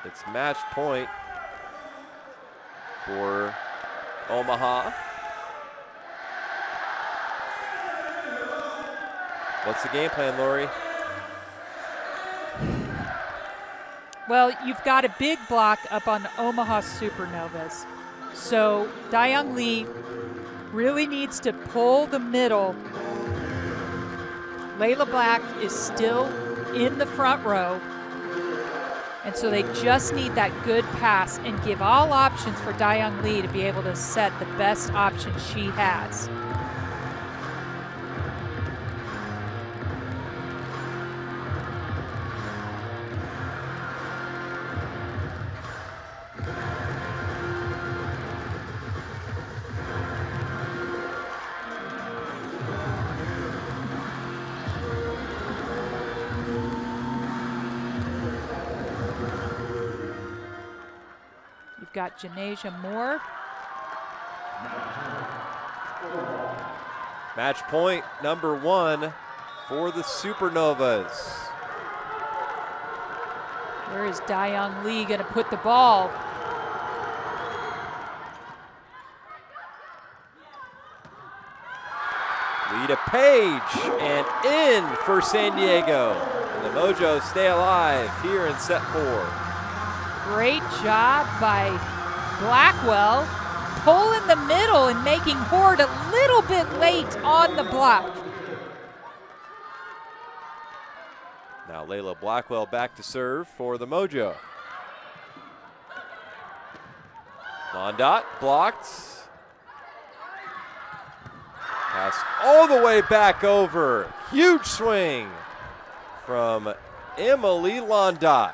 S1: It's match point for Omaha. What's the game plan, Lori?
S2: Well, you've got a big block up on Omaha Supernovas. So Dayong Lee really needs to pull the middle. Layla Black is still in the front row. And so they just need that good pass and give all options for Dayong Lee to be able to set the best option she has. Got Janasia Moore.
S1: Match point #1 for the Supernovas.
S2: Where is Dayong Lee going to put the ball?
S1: Lead a Page and in for San Diego. And the Mojo stay alive here in set 4.
S2: Great job by Blackwell, pulling the middle and making Horde a little bit late on the block.
S1: Now Layla Blackwell back to serve for the Mojo. Mondot blocked. Pass all the way back over. Huge swing from Emily Londot.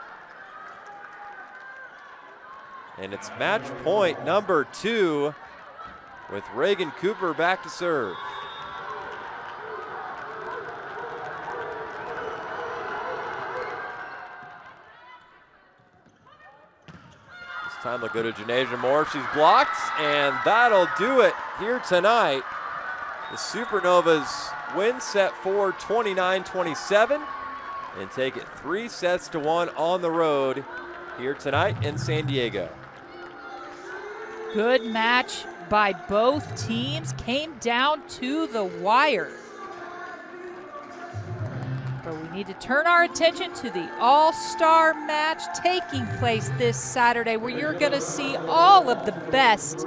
S1: And it's match point #2 with Reagan Cooper back to serve. This time they'll go to Janasia Moore. She's blocked, and that'll do it here tonight. The Supernovas win set 4 29-27 and take it 3 sets to 1 on the road here tonight in San Diego.
S2: Good match by both teams, came down to the wire. But we need to turn our attention to the all-star match taking place this Saturday, where you're going to see all of the best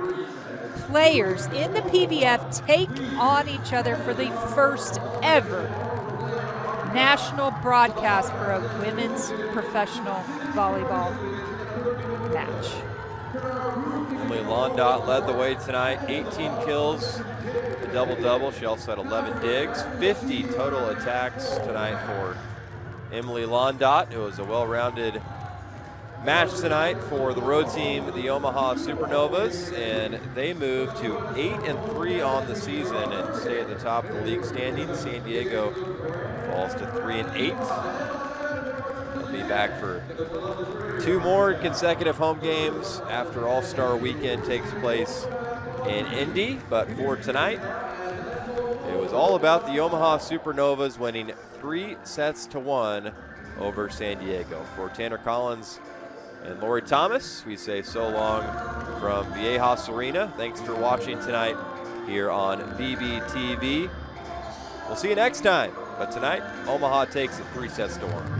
S2: players in the PVF take on each other for the first ever national broadcast for a women's professional volleyball match.
S1: Emily Londot led the way tonight, 18 kills, a double-double. She also had 11 digs, 50 total attacks tonight for Emily Londot. It was a well-rounded match tonight for the road team, the Omaha Supernovas, and they move to 8-3 on the season and stay at the top of the league standings. San Diego falls to 3-8. They'll be back for 2 more consecutive home games after All-Star Weekend takes place in Indy. But for tonight, it was all about the Omaha Supernovas winning 3-1 over San Diego. For Tanner Collins and Lori Thomas, we say so long from Viejas Arena. Thanks for watching tonight here on VBTV. We'll see you next time. But tonight, Omaha takes it 3-1.